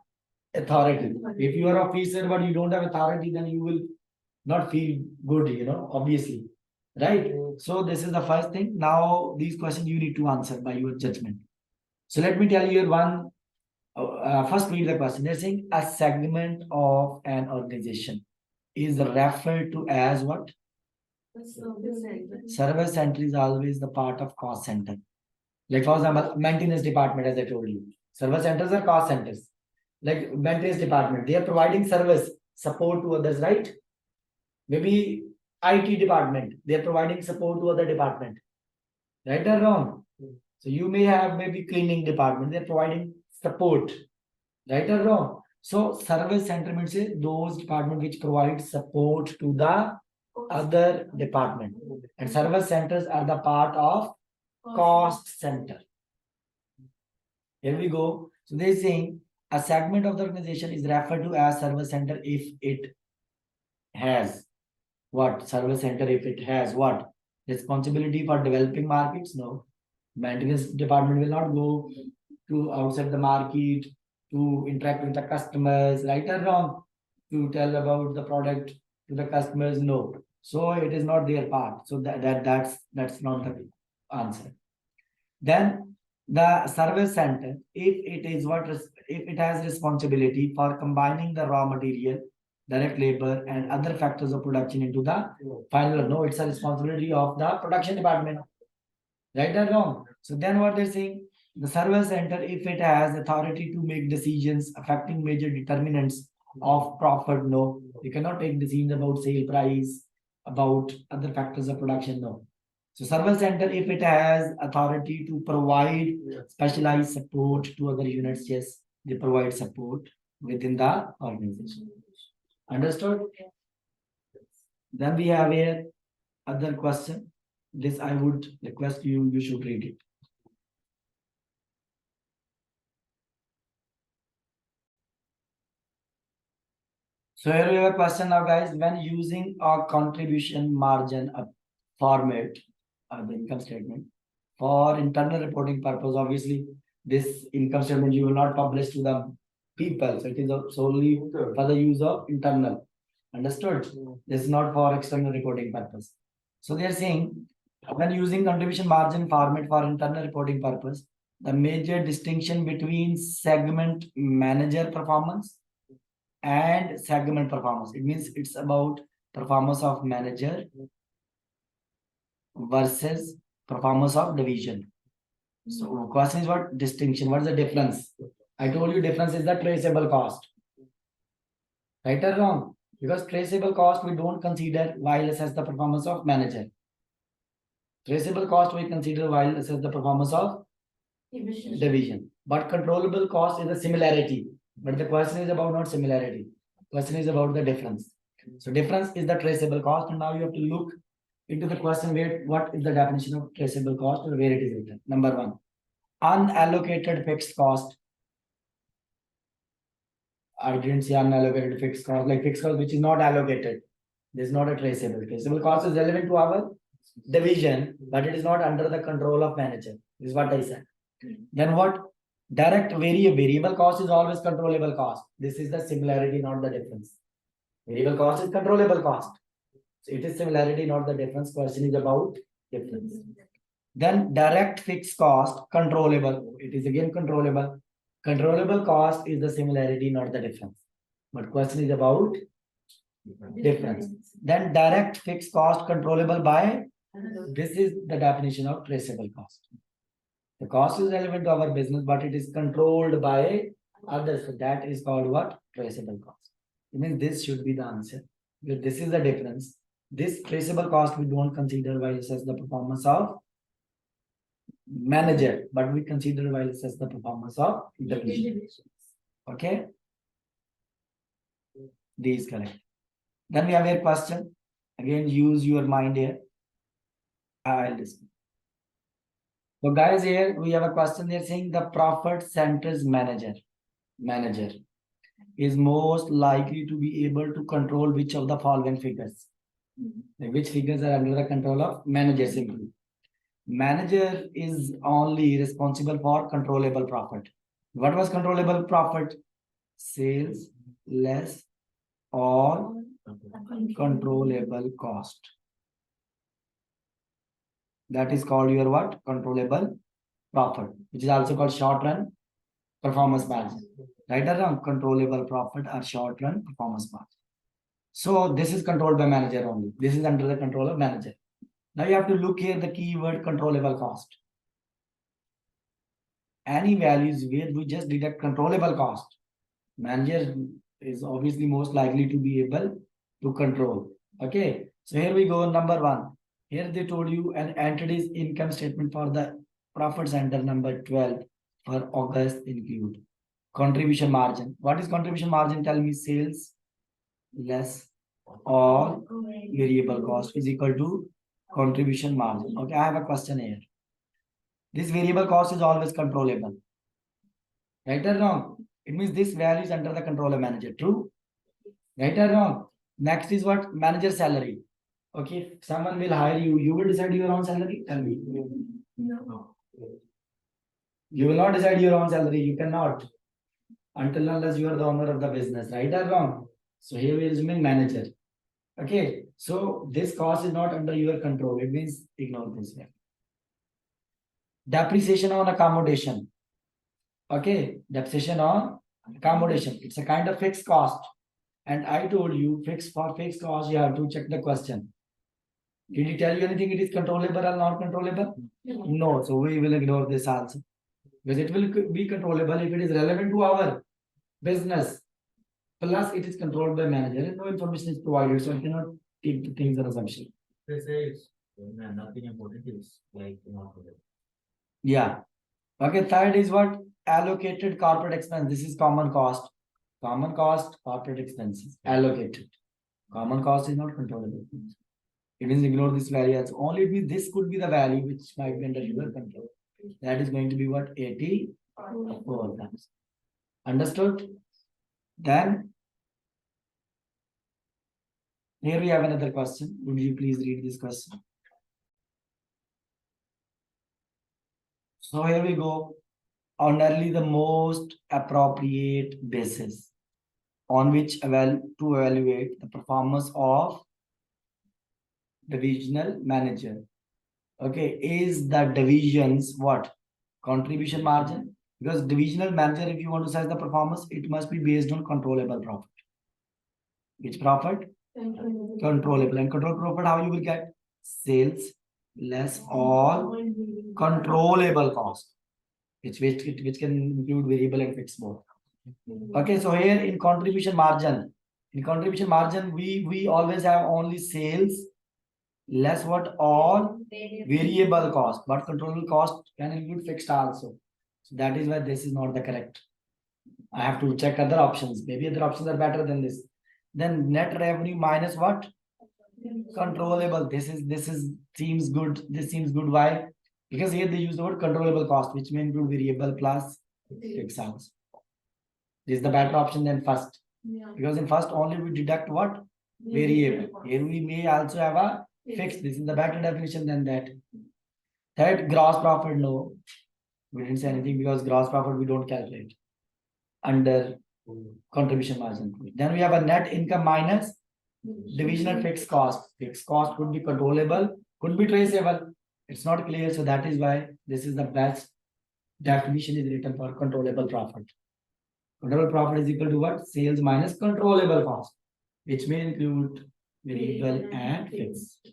[SPEAKER 1] authority. If you are officer but you don't have authority, then you will not feel good, obviously. right? So this is the first thing. Now these questions you need to answer by your judgment. So let me tell you one. First read the question. They're saying a segment of an organization is referred to as what? Service center is always the part of cost center. Like for example, maintenance department, as I told you. Service centers are cost centers. Like maintenance department, they are providing service support to others, right? Maybe IT department, they are providing support to other department. Right or wrong? So you may have maybe cleaning department, they're providing support. Right or wrong? So service center means those department which provide support to the other department. And service centers are the part of cost center. Here we go. So they're saying a segment of the organization is referred to as service center if it has what? Service center if it has what? Responsibility for developing markets? No. Maintenance department will not go to outside the market to interact with the customers, right or wrong? To tell about the product to the customers, no. So it is not their part. So that's not the answer. Then the service center, if it is if it has responsibility for combining the raw material, direct labor, and other factors of production into the final, no, it's a responsibility of the production department. Right or wrong? So then what they're saying, the service center, if it has authority to make decisions affecting major determinants of profit, no, you cannot take decisions about sale price, about other factors of production, no. So service center, if it has authority to provide specialized support to other units, yes, they provide support within the organization. Understood? Then we have here other question. This I would request you, you should read it. So here we have a question now, guys. When using a contribution margin format, the income statement for internal reporting purpose, obviously this income statement you will not publish to the people. So it is solely for the use of internal. Understood? This is not for external reporting purpose. So they are saying when using contribution margin format for internal reporting purpose, the major distinction between segment manager performance and segment performance. It means it's about performance of manager versus performance of division. So question is what distinction? What is the difference? I told you difference is the traceable cost. Right or wrong? Because traceable cost we don't consider while assess the performance of manager. Traceable cost we consider while assess the performance of division. But controllable cost is a similarity. But the question is about not similarity. Question is about the difference. So difference is the traceable cost, and now you have to look into the question where what is the definition of traceable cost or where it is written. Number one, unallocated fixed cost. I didn't say unallocated fixed cost, like fixed cost which is not allocated. This is not a traceable. Traceable cost is relevant to our division, but it is not under the control of manager. This is what I said. Then what? Direct variable cost is always controllable cost. This is the similarity, not the difference. Variable cost is controllable cost. So it is similarity, not the difference. Question is about difference. Then direct fixed cost, controllable. It is again controllable. Controllable cost is the similarity, not the difference. But question is about difference. Then direct fixed cost, controllable by. This is the definition of traceable cost. The cost is relevant to our business, but it is controlled by others. So that is called what? Traceable cost. It means this should be the answer. This is the difference. This traceable cost we don't consider while assess the performance of manager, but we consider while assess the performance of division. Okay? D is correct. Then we have a question. Again, use your mind here. I'll discuss. So guys, here we have a question. They're saying the profit centers manager is most likely to be able to control which of the following figures. Like which figures are under the control of manager simply. Manager is only responsible for controllable profit. What was controllable profit? Sales less or controllable cost. That is called your what? Controllable profit, which is also called short run performance margin. Right or wrong? Controllable profit or short run performance margin. So this is controlled by manager only. This is under the control of manager. Now you have to look here the keyword controllable cost. Any values where we just deduct controllable cost, manager is obviously most likely to be able to control. Okay, so here we go. Number one. Here they told you an entity's income statement for the profit center number 12 for August include contribution margin. What is contribution margin? Tell me. Sales less all variable cost is equal to contribution margin. Okay, I have a question here. This variable cost is always controllable. Right or wrong? It means this value is under the control of manager. True? Right or wrong? Next is what? Manager salary. Okay, if someone will hire you, you will decide your own salary? Tell me.
[SPEAKER 2] No.
[SPEAKER 1] You will not decide your own salary. You cannot. Until unless you are the owner of the business. Right or wrong? So here we are assuming manager. Okay, so this cost is not under your control. It means ignore this one. Depreciation on accommodation. Okay, depreciation on accommodation. It's a kind of fixed cost. And I told you fixed cost, you have to check the question. Did he tell you anything? It is controllable or not controllable? No. So we will ignore this also. Because it will be controllable if it is relevant to our business. Plus, it is controlled by manager and no information is provided. So I cannot take the things as assumption.
[SPEAKER 3] They say it's nothing important is like not good.
[SPEAKER 1] Yeah. Okay, third is what? Allocated corporate expense. This is common cost. Common cost, corporate expenses. Allocated. Common cost is not controllable. It means ignore this value. Only means this could be the value which might be under your control. That is going to be what? 84 times. Understood? Then here we have another question. Would you please read this question? So here we go. On only the most appropriate basis on which to evaluate the performance of divisional manager. Okay, is the division's what? Contribution margin? Because divisional manager, if you want to size the performance, it must be based on controllable profit. Which profit? Controllable. And control profit, how you will get? Sales less all controllable cost. Which can include variable and fixed both. Okay, so here in contribution margin, we always have only sales less what? All variable cost, but controllable cost can include fixed also. So that is why this is not the correct. I have to check other options. Maybe other options are better than this. Then net revenue minus what? Controllable. This seems good. This seems good. Why? Because here they use the word controllable cost, which may include variable plus fixed also. This is the better option than first.
[SPEAKER 2] Yeah.
[SPEAKER 1] Because in first only we deduct what? Variable. Here we may also have a fixed. This is the better definition than that. Third, gross profit. No, we didn't say anything because gross profit we don't calculate under contribution margin. Then we have a net income minus divisional fixed cost. Fixed cost could be controllable, could be traceable. It's not clear, so that is why this is the best definition is written for controllable profit. Controllable profit is equal to what? Sales minus controllable cost, which may include variable and fixed.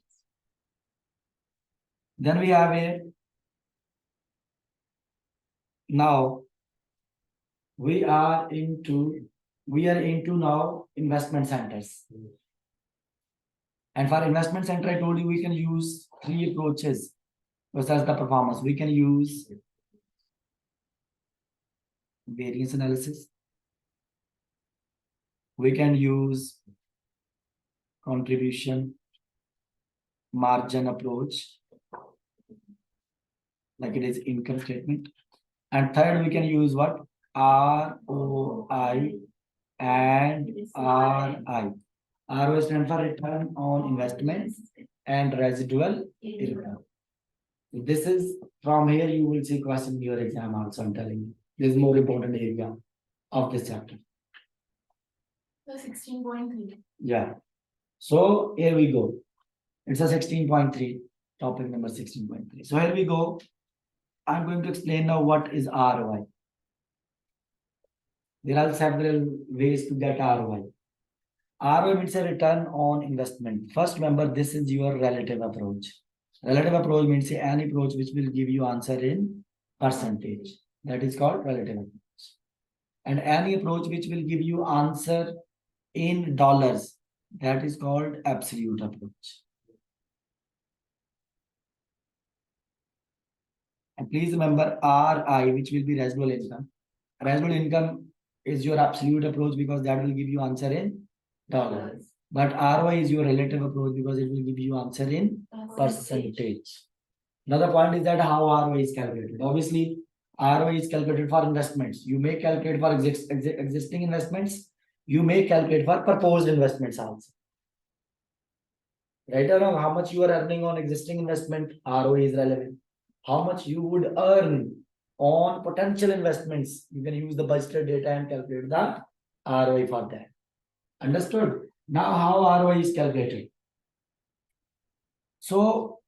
[SPEAKER 1] Then we have here. Now we are into now investment centers. And for investment center, I told you we can use 3 approaches to assess the performance. We can use variance analysis. We can use contribution margin approach, like it is income statement. And third, we can use what? ROI and RI. ROI stands for return on investment and residual income. This is from here you will see question in your exam also. I'm telling you, this is more important area of this chapter.
[SPEAKER 2] So 16.3.
[SPEAKER 1] Yeah. So here we go. It's a 16.3. Topic number 16.3. So here we go. I'm going to explain now what is ROI. There are several ways to get ROI. ROI means a return on investment. First, remember this is your relative approach. Relative approach means any approach which will give you answer in percentage. That is called relative approach. And any approach which will give you answer in dollars, that is called absolute approach. And please remember RI, which will be residual income. Residual income is your absolute approach because that will give you answer in dollars. But ROI is your relative approach because it will give you answer in percentage. Another point is that how ROI is calculated. Obviously, ROI is calculated for investments. You may calculate for existing investments. You may calculate for proposed investments also. Right or wrong, how much you are earning on existing investment, ROI is relevant. How much you would earn on potential investments, you can use the budgeted data and calculate the ROI for that. Understood? Now, how ROI is calculated? So,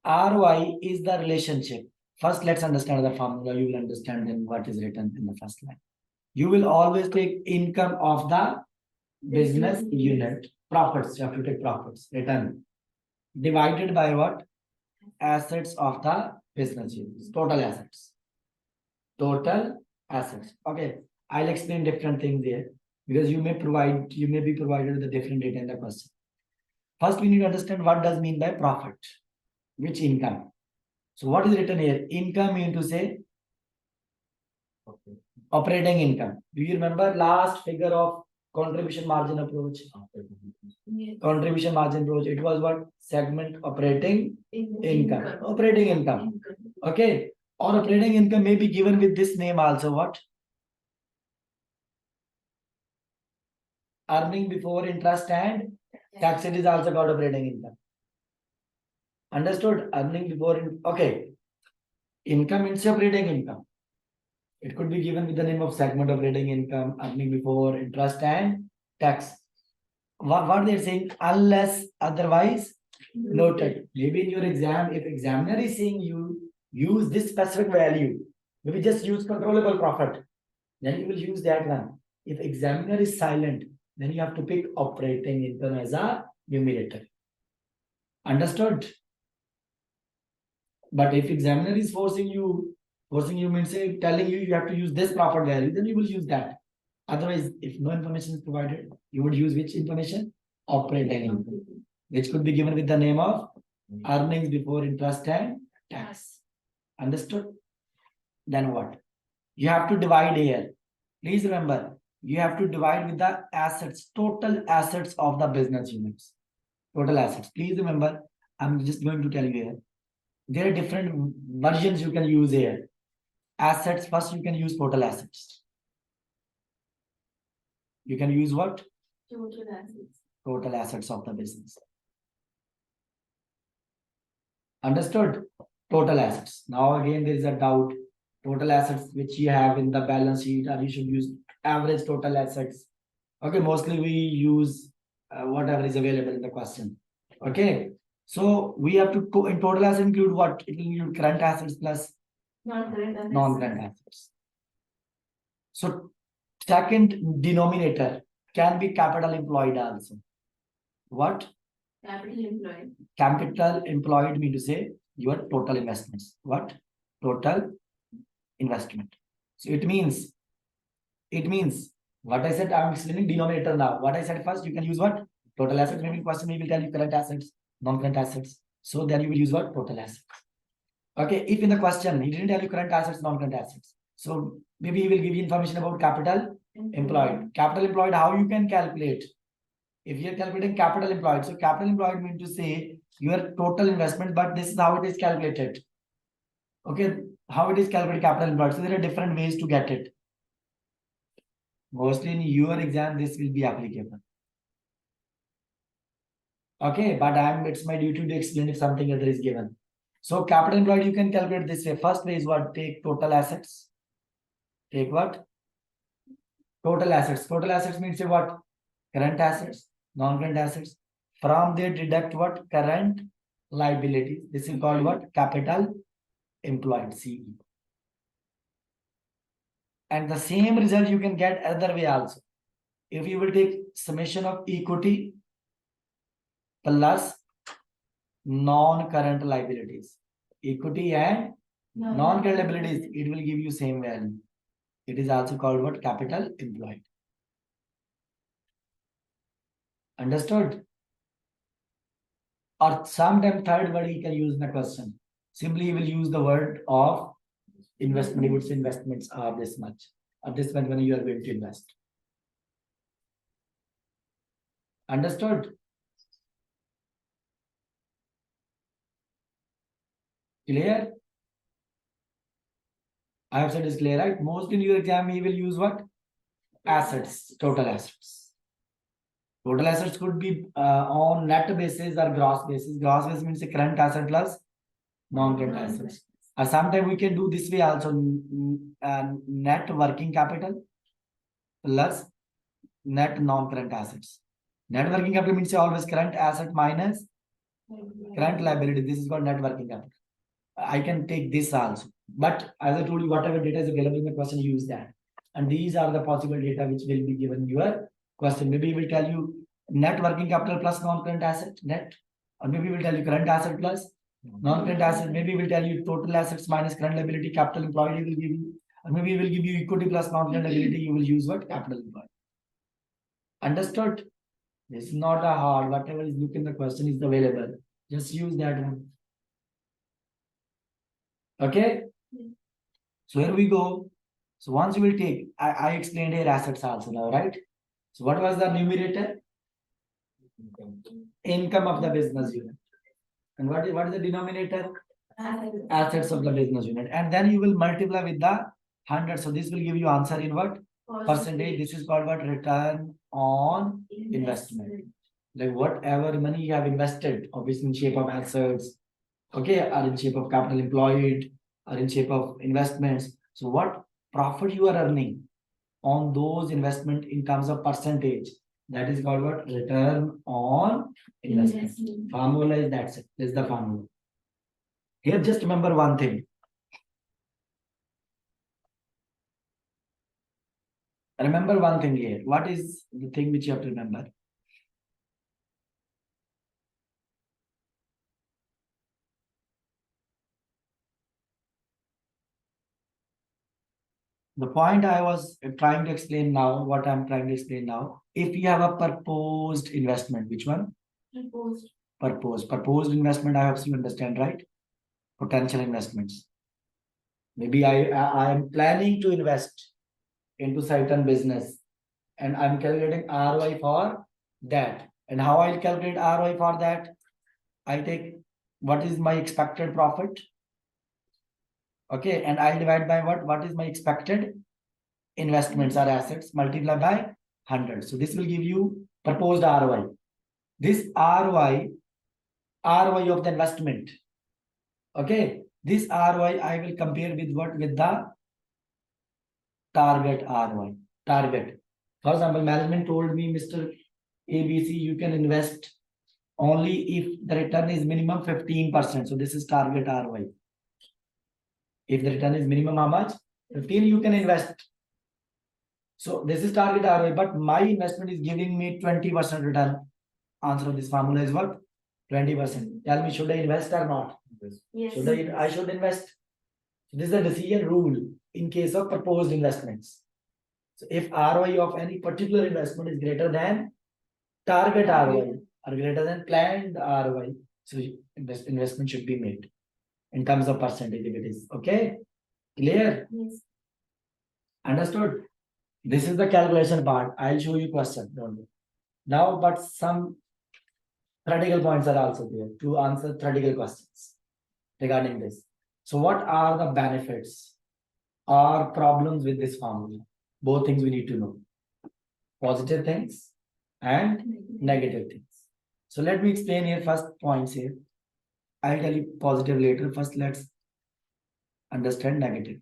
[SPEAKER 1] ROI is the relationship. First, let's understand the formula. You will understand then what is written in the first line. You will always take income of the business unit, profits. You have to take profits, return, divided by what? Assets of the business units, total assets. Total assets. Okay, I'll explain different things here because you may be provided with the different data in the question. First, we need to understand what does mean by profit, which income. So what is written here? Income mean to say operating income. Do you remember last figure of contribution margin approach?
[SPEAKER 2] Yes.
[SPEAKER 1] Contribution margin approach. It was what? Segment operating income. Operating income. Okay. Or operating income may be given with this name also. What? Earning before interest and tax. It is also called operating income. Understood? Earning before. Okay. Income means operating income. It could be given with the name of segment operating income, earning before interest and tax. What they're saying, unless otherwise noted. Maybe in your exam, if examiner is saying you use this specific value, maybe just use controllable profit, then you will use that one. If examiner is silent, then you have to pick operating income as a numerator. Understood? But if examiner is forcing you means say telling you have to use this profit value, then you will use that. Otherwise, if no information is provided, you would use which information? Operating income, which could be given with the name of earnings before interest and tax. Understood? Then what? You have to divide here. Please remember, you have to divide with the assets, total assets of the business units. Total assets. Please remember, I'm just going to tell you here. There are different versions you can use here. Assets, first you can use total assets. You can use what?
[SPEAKER 2] Total assets.
[SPEAKER 1] Total assets of the business. Understood? Total assets. Now again there is a doubt. Total assets which you have in the balance sheet, or you should use average total assets. Okay, mostly we use whatever is available in the question. Okay, so we have to in total assets include what? It will include current assets plus non-current assets. So second denominator can be capital employed also. What?
[SPEAKER 2] Capital employed.
[SPEAKER 1] Capital employed mean to say your total investments. What? Total investment. So it means what I said, I'm explaining denominator now. What I said first, you can use what? Total assets. Maybe question will tell you current assets, non-current assets. So then you will use what? Total assets. Okay, if in the question he didn't tell you current assets, non-current assets. So maybe he will give you information about capital employed. Capital employed, how you can calculate? If you're calculating capital employed, so capital employed means to say your total investment, but this is how it is calculated. Okay, how it is calculated capital employed. So there are different ways to get it. Mostly in your exam, this will be applicable. Okay, but it's my duty to explain if something other is given. So capital employed, you can calculate this way. First way is what? Take total assets. Take what? Total assets. Total assets means say what? Current assets, non-current assets. From there deduct what? Current liabilities. This is called what? Capital employed, CE. And the same result you can get other way also. If you will take summation of equity plus non-current liabilities, equity and non-current liabilities, it will give you same value. It is also called what? Capital employed. Understood? Or sometimes third word you can use in the question. Simply you will use the word of investment. You would say investments are this much, or this much money you are going to invest. Understood? Clear? I have said it's clear, right? Mostly in your exam, you will use what? Assets, total assets. Total assets could be on net basis or gross basis. Gross basis means a current asset plus non-current assets. Sometimes we can do this way also. Net working capital plus net non-current assets. Net working capital means always current asset minus current liability. This is called net working capital. I can take this also. But as I told you, whatever data is available in the question, use that. And these are the possible data which will be given your question. Maybe it will tell you net working capital plus non-current asset, net. Or maybe it will tell you current asset plus non-current asset. Maybe it will tell you total assets minus current liability, capital employed it will give you. Or maybe it will give you equity plus non-current liability. You will use what? Capital employed. Understood? This is not a hard. Whatever is look in the question is available. Just use that one. Okay? So here we go. So once you will take, I explained here assets also now, right? So what was the numerator? Income of the business unit. And what is the denominator? Assets of the business unit. And then you will multiply with the 100. So this will give you answer in what? Percentage. This is called what? Return on investment. Like whatever money you have invested, obviously in shape of assets, okay, or in shape of capital employed, or in shape of investments. So what profit you are earning on those investment in terms of percentage, that is called what? Return on investment. Formula is that's it. This is the formula. Here, just remember one thing. Remember one thing here. What is the thing which you have to remember? The point I was trying to explain now, what I'm trying to explain now, if you have a proposed investment, which one? Proposed investment, I hope you understand, right? Potential investments. Maybe I am planning to invest into certain business and I'm calculating ROI for that. And how I'll calculate ROI for that? I take what is my expected profit. Okay, and I'll divide by what? What is my expected investments or assets multiplied by 100. So this will give you proposed ROI. This ROI of the investment. Okay, this ROI I will compare with what? With the target ROI. Target. For example, management told me, Mr. ABC, you can invest only if the return is minimum 15%. So this is target ROI. If the return is minimum how much? 15, you can invest. So this is target ROI, but my investment is giving me 20% return. Answer of this formula is what? 20%. Tell me, should I invest or not?
[SPEAKER 2] Yes.
[SPEAKER 1] I should invest. So this is the decision rule in case of proposed investments. So if ROI of any particular investment is greater than target ROI or greater than planned ROI, so investment should be made in terms of percentage if it is. Okay? Clear?
[SPEAKER 2] Yes.
[SPEAKER 1] Understood? This is the calculation part. I'll show you question. Don't worry. Now, but some theoretical points are also there to answer theoretical questions regarding this. So what are the benefits or problems with this formula? Both things we need to know. Positive things and negative things. So let me explain here first points here. I'll tell you positive later. First, let's understand negative.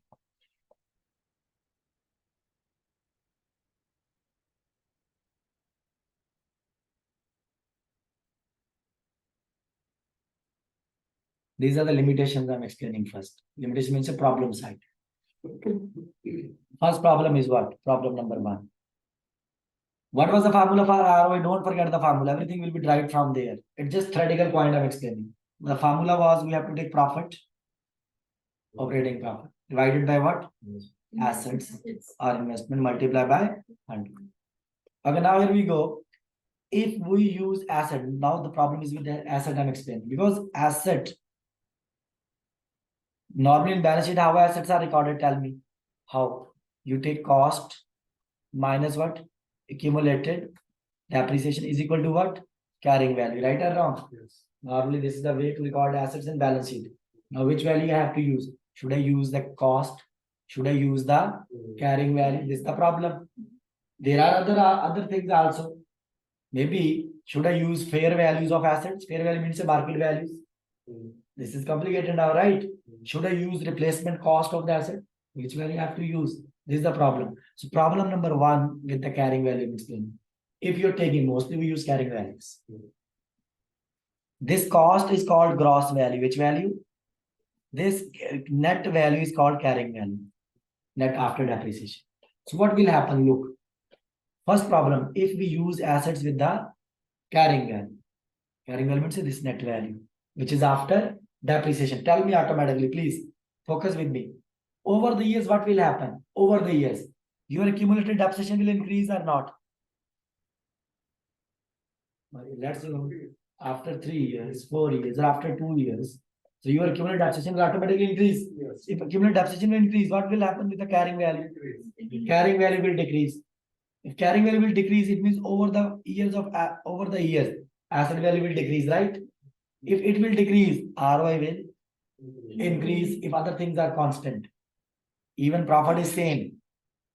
[SPEAKER 1] These are the limitations I'm explaining first. Limitation means a problem side. First problem is what? Problem number 1. What was the formula for ROI? Don't forget the formula. Everything will be derived from there. It's just theoretical point I'm explaining. The formula was we have to take profit, operating profit, divided by what? Assets or investment multiplied by 100. Okay, now here we go. If we use asset, now the problem is with the asset I'm explaining. Because asset, normally in balance sheet, how assets are recorded? Tell me. How? You take cost minus what? Accumulated depreciation is equal to what? Carrying value, right or wrong?
[SPEAKER 3] Yes.
[SPEAKER 1] Normally, this is the way to record assets in balance sheet. Now, which value I have to use? Should I use the cost? Should I use the carrying value? This is the problem. There are other things also. Maybe should I use fair values of assets? Fair value means market values. This is complicated now, right? Should I use replacement cost of the asset? Which value I have to use? This is the problem. So problem number 1 with the carrying value explain. If you're taking, mostly we use carrying values. This cost is called gross value. Which value? This net value is called carrying value. Net after depreciation. So what will happen? Look. First problem, if we use assets with the carrying value. Carrying value means this net value, which is after depreciation. Tell me automatically, please. Focus with me. Over the years, what will happen? Over the years, your accumulated depreciation will increase or not? Let's say after 3 years, 4 years, or after 2 years. So your accumulated depreciation will automatically increase.
[SPEAKER 3] Yes.
[SPEAKER 1] If accumulated depreciation will increase, what will happen with the carrying value? Carrying value will decrease. If carrying value will decrease, it means over the years, asset value will decrease, right? If it will decrease, ROI will increase if other things are constant. Even profit is same.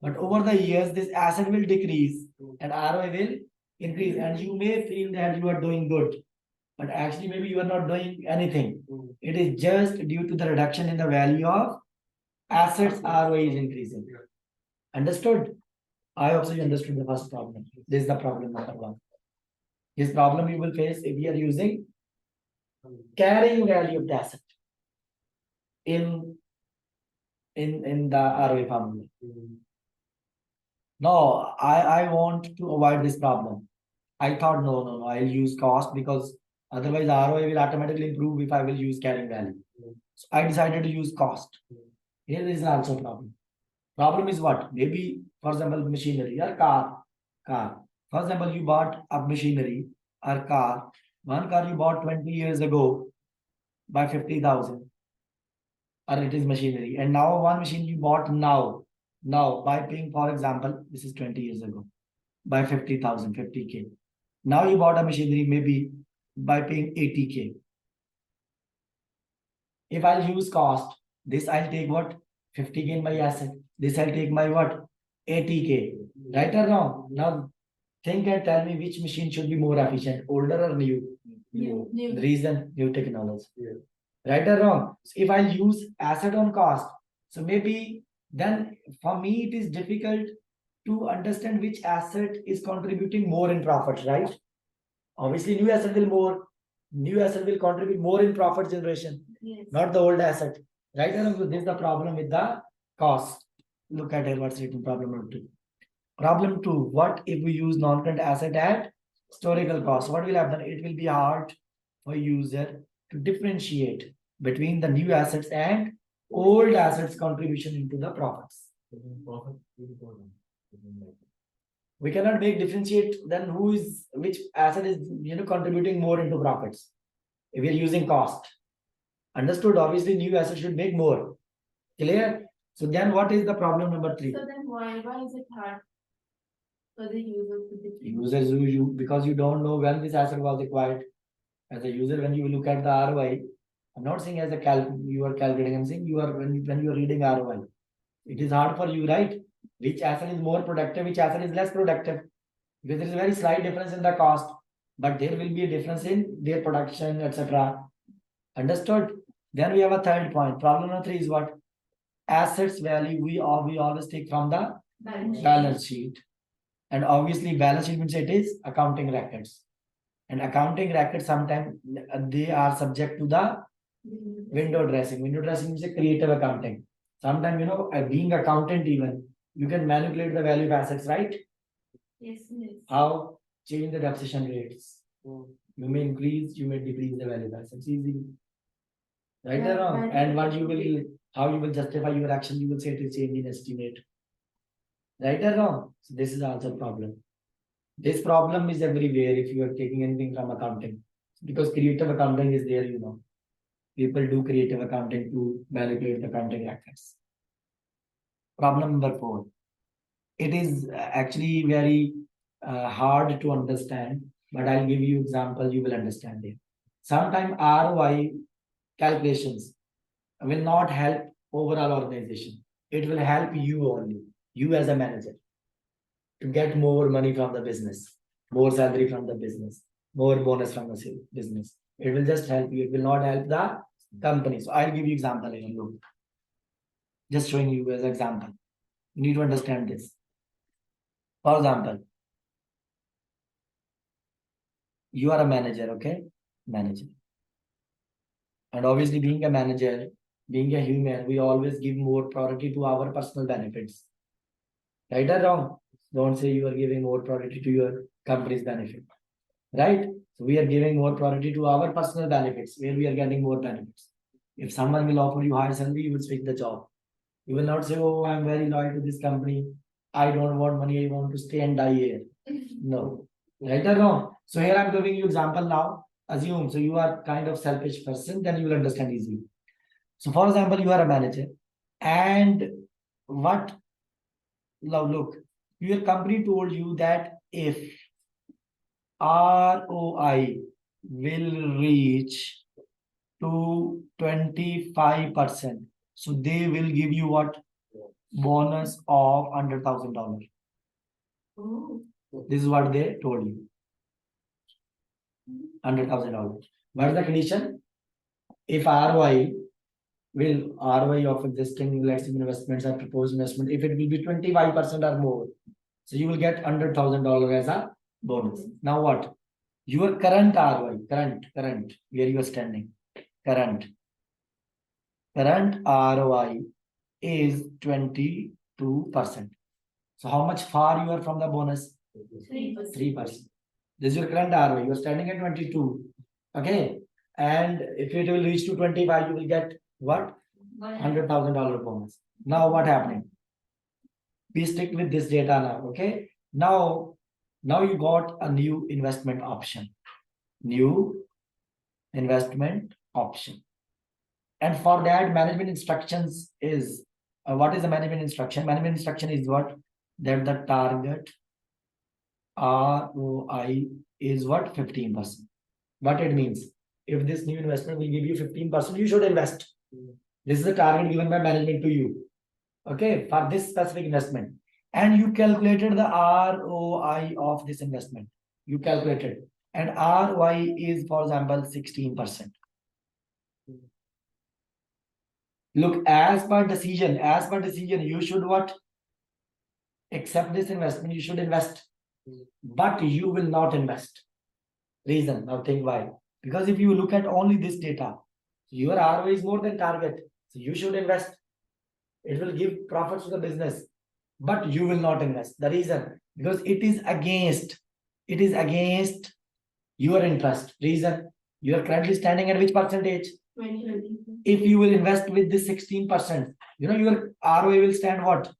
[SPEAKER 1] But over the years, this asset will decrease and ROI will increase. And you may feel that you are doing good. But actually, maybe you are not doing anything. It is just due to the reduction in the value of assets, ROI is increasing. Understood? I hope so you understood the first problem. This is the problem number 1. This problem you will face if you are using carrying value of the asset in the ROI formula. No, I want to avoid this problem. I thought no, I'll use cost because otherwise ROI will automatically improve if I will use carrying value. So I decided to use cost. Here is also a problem. Problem is what? Maybe, for example, machinery or car. For example, you bought a machinery or car. One car you bought 20 years ago by 50,000. Or it is machinery. And now one machine you bought now by paying, for example, this is 20 years ago, by 50,000, 50K. Now you bought a machinery maybe by paying 80K. If I'll use cost, this I'll take what? 50K in my asset. This I'll take my what? 80K. Right or wrong? Now think and tell me which machine should be more efficient, older or new?
[SPEAKER 2] New.
[SPEAKER 1] The reason, new technology.
[SPEAKER 3] Yeah.
[SPEAKER 1] Right or wrong? So if I use asset on cost, so maybe then for me it is difficult to understand which asset is contributing more in profits, right? Obviously, new asset will contribute more in profit generation,
[SPEAKER 2] Yes.
[SPEAKER 1] not the old asset. Right or wrong? So this is the problem with the cost. Look at here what's written problem number 2. Problem 2, what if we use non-current asset at historical cost? What will happen? It will be hard for user to differentiate between the new assets and old assets contribution into the profits. We cannot make differentiate then which asset is contributing more into profits if we are using cost. Understood? Obviously, new asset should make more. Clear? So then what is the problem number 3?
[SPEAKER 2] So then why is it hard for the user to differentiate?
[SPEAKER 1] Users because you don't know when this asset was acquired. As a user, when you look at the ROI, I'm not saying as a you are calculating, I'm saying when you are reading ROI. It is hard for you, right? Which asset is more productive, which asset is less productive. Because there is a very slight difference in the cost, but there will be a difference in their production, etc. Understood? Then we have a third point. Problem number 3 is what? Assets value we always take from the balance sheet. And obviously balance sheet means it is accounting records. And accounting records sometimes they are subject to the Window dressing. Window dressing is a creative accounting. Sometimes, being accountant even, you can manipulate the value of assets, right?
[SPEAKER 2] Yes, yes.
[SPEAKER 1] How? Change the depreciation rates. You may increase, you may decrease the value of assets easily. Right or wrong? And what you will, how you will justify your action, you will say it is change in estimate. Right or wrong? So this is also a problem. This problem is everywhere if you are taking anything from accounting. Because creative accounting is there, People do creative accounting to manipulate the accounting records. Problem number 4. It is actually very hard to understand, but I'll give you example, you will understand it. Sometimes ROI calculations will not help overall organization. It will help you only, you as a manager, to get more money from the business, more salary from the business, more bonus from the business. It will just help you. It will not help the company. So I'll give you example here. Look, just showing you as example. You need to understand this. For example, you are a manager, okay? Manager. And obviously, being a manager, being a human, we always give more priority to our personal benefits. Right or wrong? Don't say you are giving more priority to your company's benefit. Right? So we are giving more priority to our personal benefits, where we are getting more benefits. If someone will offer you higher salary, you will switch the job. You will not say, oh, I'm very loyal to this company. I don't want money. I want to stay and die here. No. Right or wrong? So here I'm giving you example now. Assume, so you are kind of selfish person, then you will understand easily. So for example, you are a manager and what, now look, your company told you that if ROI will reach to 25%, so they will give you what? Bonus of $100,000.
[SPEAKER 2] Oh.
[SPEAKER 1] This is what they told you. $100,000. What is the condition? If ROI of existing investments or proposed investment, if it will be 25% or more, so you will get $100,000 as a bonus. Now what? Your current ROI, current, where you are standing, current ROI is 22%. So how much far you are from the bonus? 3%. This is your current ROI. You are standing at 22. Okay. And if it will reach to 25, you will get what? $100,000 bonus. Now what happening? We stick with this data now. Okay. Now you got a new investment option. New investment option. And for that, management instructions is what is the management instruction? Management instruction is what? That the target ROI is what? 15%. What it means? If this new investment will give you 15%, you should invest. This is the target given by management to you. Okay, for this specific investment. And you calculated the ROI of this investment. You calculated. And ROI is, for example, 16%. Look, as per decision, you should what? Accept this investment, you should invest. But you will not invest. Reason, now think why. Because if you look at only this data, your ROI is more than target. So you should invest. It will give profits to the business. But you will not invest. The reason, because it is against your interest. Reason, you are currently standing at which percentage?
[SPEAKER 2] 20.
[SPEAKER 1] If you will invest with this 16%, your ROI will stand what?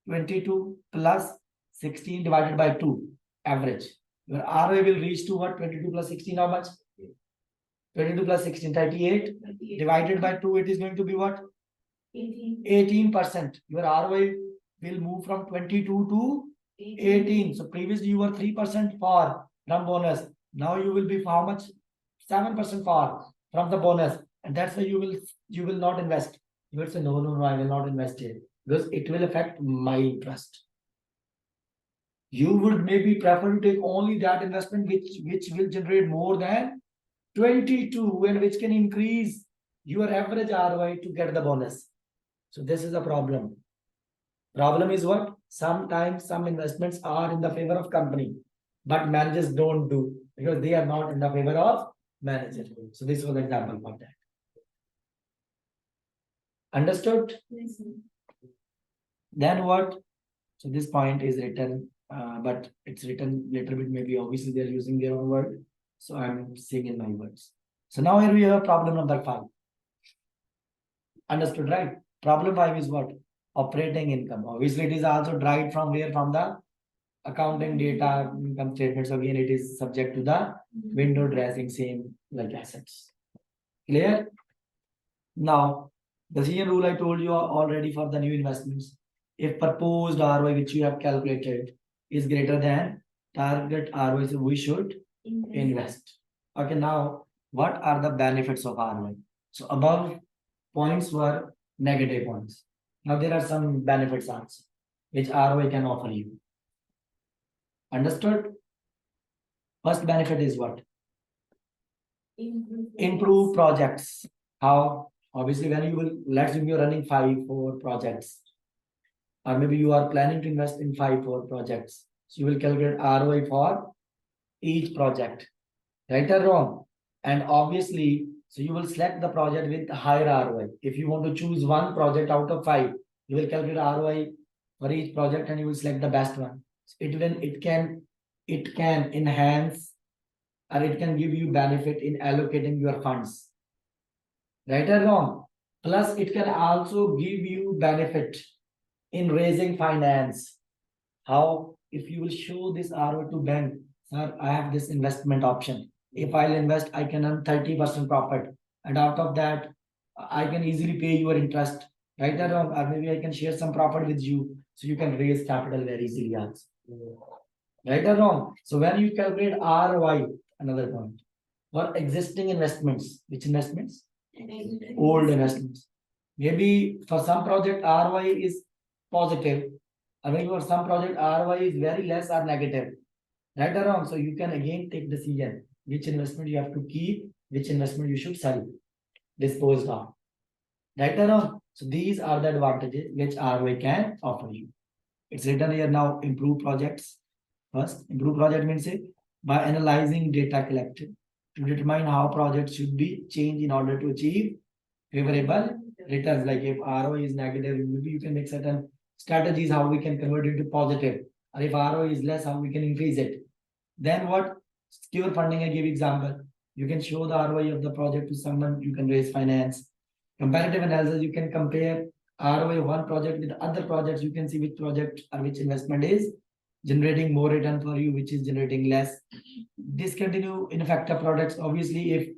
[SPEAKER 1] 22 plus 16 divided by 2, average. Your ROI will reach to what? 22 plus 16, how much? 22 plus 16, 38. Divided by 2, it is going to be what? 18%. Your ROI will move from 22 to 18. So previously you were 3% far from bonus. Now you will be how much? 7% far from the bonus. And that's why you will not invest. You will say, no, I will not invest here. Because it will affect my interest. You would maybe prefer to take only that investment which will generate more than 22 and which can increase your average ROI to get the bonus. So this is a problem. Problem is what? Sometimes some investments are in the favor of company, but managers don't do because they are not in the favor of manager. So this was an example for that. Understood?
[SPEAKER 2] Yes, sir.
[SPEAKER 1] Then what? So this point is written, but it's written little bit, maybe obviously they're using their own word. So I'm saying in my words. So now here we have problem number 5. Understood, right? Problem 5 is what? Operating income. Obviously, it is also derived from where? From the accounting data, income statements. Again, it is subject to the window dressing, same like assets. Clear? Now, the decision rule I told you already for the new investments. If proposed ROI which you have calculated is greater than target ROI, so we should invest. Okay, now what are the benefits of ROI? So above points were negative points. Now there are some benefits also which ROI can offer you. Understood? First benefit is what? Improve projects. How? Obviously, when you will, let's assume you're running 5-4 projects, or maybe you are planning to invest in 5-4 projects. So you will calculate ROI for each project, right or wrong? And obviously, so you will select the project with higher ROI. If you want to choose one project out of 5, you will calculate ROI for each project and you will select the best one. It can enhance, or it can give you benefit in allocating your funds. Right or wrong? Plus, it can also give you benefit in raising finance. How? If you will show this ROI to bank, sir, I have this investment option. If I'll invest, I can earn 30% profit. And out of that, I can easily pay your interest. Right or wrong? Or maybe I can share some profit with you. So you can raise capital very easily also. Right or wrong? So when you calculate ROI, another point. For existing investments, which investments? Old investments. Maybe for some project ROI is positive, or maybe for some project ROI is very less or negative. Right or wrong? So you can again take decision which investment you have to keep, which investment you should sell, dispose of. Right or wrong? So these are the advantages which ROI can offer you. It's written here now, improve projects. First, improve project means by analyzing data collected to determine how projects should be changed in order to achieve favorable returns. Like if ROI is negative, maybe you can make certain strategies how we can convert it to positive. Or if ROI is less, how we can increase it. Then what? Secure funding, I give example. You can show the ROI of the project to someone, you can raise finance. Comparative analysis, you can compare ROI of one project with other projects. You can see which project or which investment is generating more return for you, which is generating less. Discontinue ineffective products. Obviously, if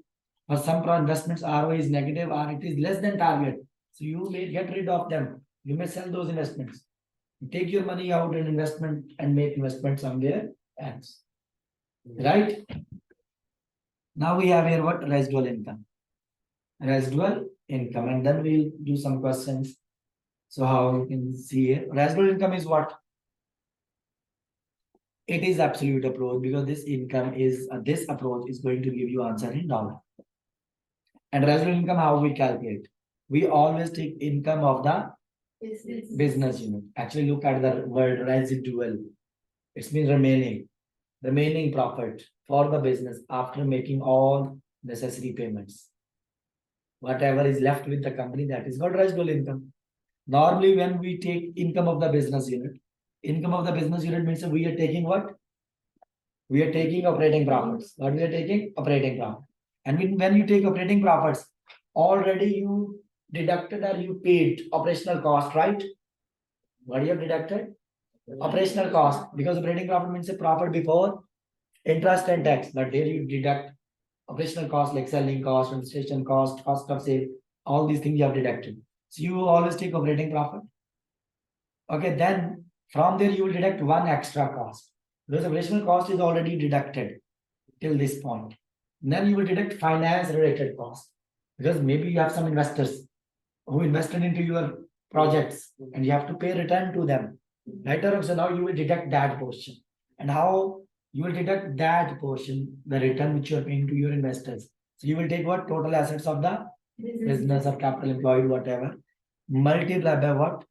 [SPEAKER 1] for some investments ROI is negative or it is less than target, so you may get rid of them. You may sell those investments. Take your money out in investment and make investment somewhere else. Right? Now we have here what? Residual income. Residual income, and then we'll do some questions. So how you can see here, residual income is what? It is absolute approach because this income is this approach is going to give you answer in dollar. And residual income, how we calculate? We always take income of the business unit. Actually, look at the word residual. It means remaining profit for the business after making all necessary payments. Whatever is left with the company, that is called residual income. Normally, when we take income of the business unit means we are taking what? We are taking operating profits. What we are taking? Operating profit. And when you take operating profits, already you deducted or you paid operational cost, right? What you have deducted? Operational cost, because operating profit means a profit before interest and tax. But there you deduct operational cost like selling cost, administration cost, cost of sale, all these things you have deducted. So you always take operating profit. Okay, then from there you will deduct one extra cost. Because operational cost is already deducted till this point. Then you will deduct finance related cost. Because maybe you have some investors who invested into your projects and you have to pay return to them. Right? So now you will deduct that portion. And how you will deduct that portion, the return which you are paying to your investors. So you will take what? Total assets of the business or capital employed, whatever. Multiply by what?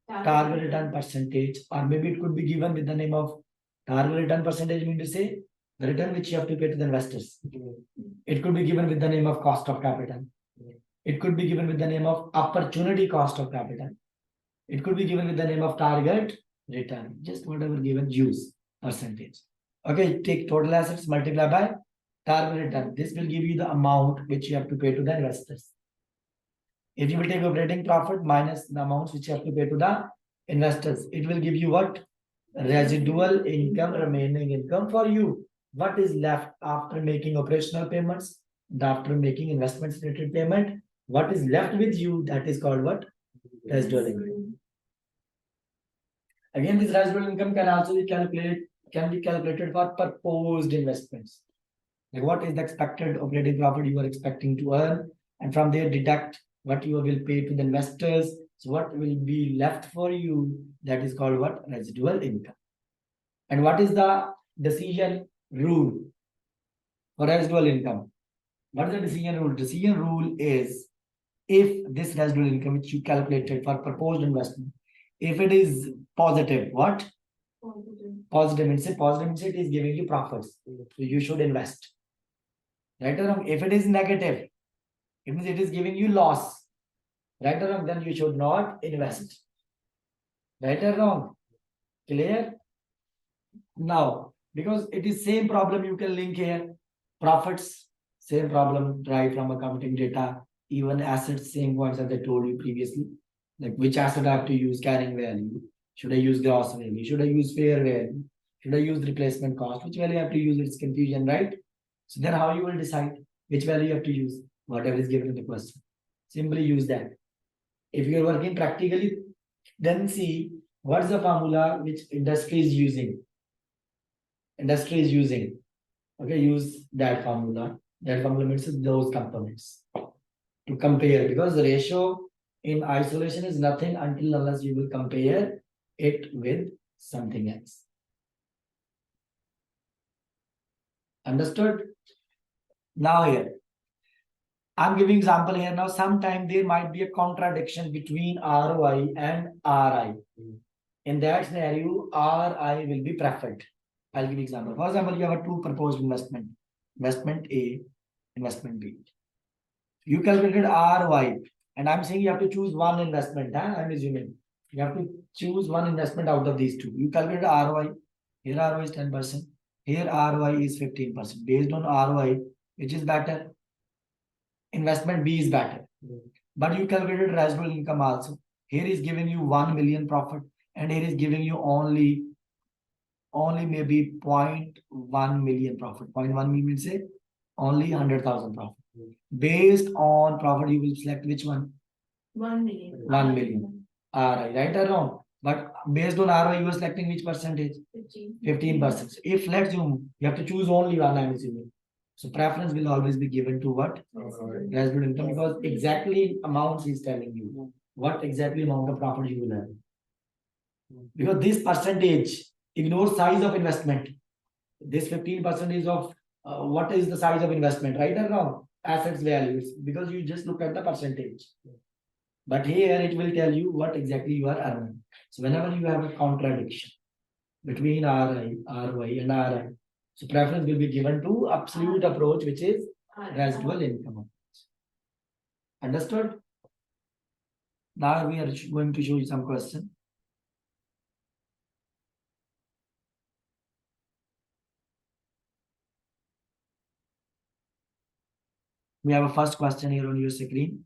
[SPEAKER 1] Target return percentage, or maybe it could be given with the name of target return percentage, mean to say the return which you have to pay to the investors. It could be given with the name of cost of capital. It could be given with the name of opportunity cost of capital. It could be given with the name of target return. Just whatever given, use percentage. Okay, take total assets, multiply by target return. This will give you the amount which you have to pay to the investors. If you will take operating profit minus the amounts which you have to pay to the investors, it will give you what? Residual income, remaining income for you. What is left after making operational payments, after making investments related payment? What is left with you? That is called what? Residual income. Again, this residual income can also be calculated for proposed investments. Like what is the expected operating profit you are expecting to earn, and from there deduct what you will pay to the investors. So what will be left for you? That is called what? Residual income. And what is the decision rule for residual income? What is the decision rule? Decision rule is if this residual income which you calculated for proposed investment, if it is positive, what? Positive means it is giving you profits. So you should invest. Right or wrong? If it is negative, it means it is giving you loss. Right or wrong? Then you should not invest. Right or wrong? Clear? Now, because it is same problem you can link here. Profits, same problem, right from accounting data. Even assets, same points as I told you previously. Like which asset I have to use carrying value. Should I use gross value? Should I use fair value? Should I use replacement cost? Which value I have to use? It's confusion, right? So then how you will decide which value you have to use? Whatever is given in the question. Simply use that. If you are working practically, then see what's the formula which industry is using. Industry is using. Okay, use that formula. That formula means those components to compare, because the ratio in isolation is nothing until unless you will compare it with something else. Understood? Now here, I'm giving example here. Now, sometime there might be a contradiction between ROI and RI. In that scenario, RI will be preferred. I'll give example. For example, you have a two proposed investment. Investment A, investment B. You calculated ROI, and I'm saying you have to choose one investment. I'm assuming you have to choose one investment out of these two. You calculated ROI. Here ROI is 10%. Here ROI is 15%. Based on ROI, which is better? Investment B is better. But you calculated residual income also. Here is giving you 1 million profit, and here is giving you only maybe 0.1 million profit. 0.1 million means say only 100,000 profit. Based on profit, you will select which one?
[SPEAKER 2] 1 million.
[SPEAKER 1] 1 million. Right or wrong? But based on ROI, you are selecting which percentage? 15%. So if let's assume you have to choose only one, I'm assuming. So preference will always be given to what? Residual income, because exactly amounts is telling you what exactly amount of profit you will have. Because this percentage ignores size of investment. This 15% is of what is the size of investment, right or wrong? Assets values, because you just look at the percentage. But here it will tell you what exactly you are earning. So whenever you have a contradiction between RI, ROI and RI, so preference will be given to absolute approach, which is residual income. Understood? Now we are going to show you some question. We have a first question here on your screen.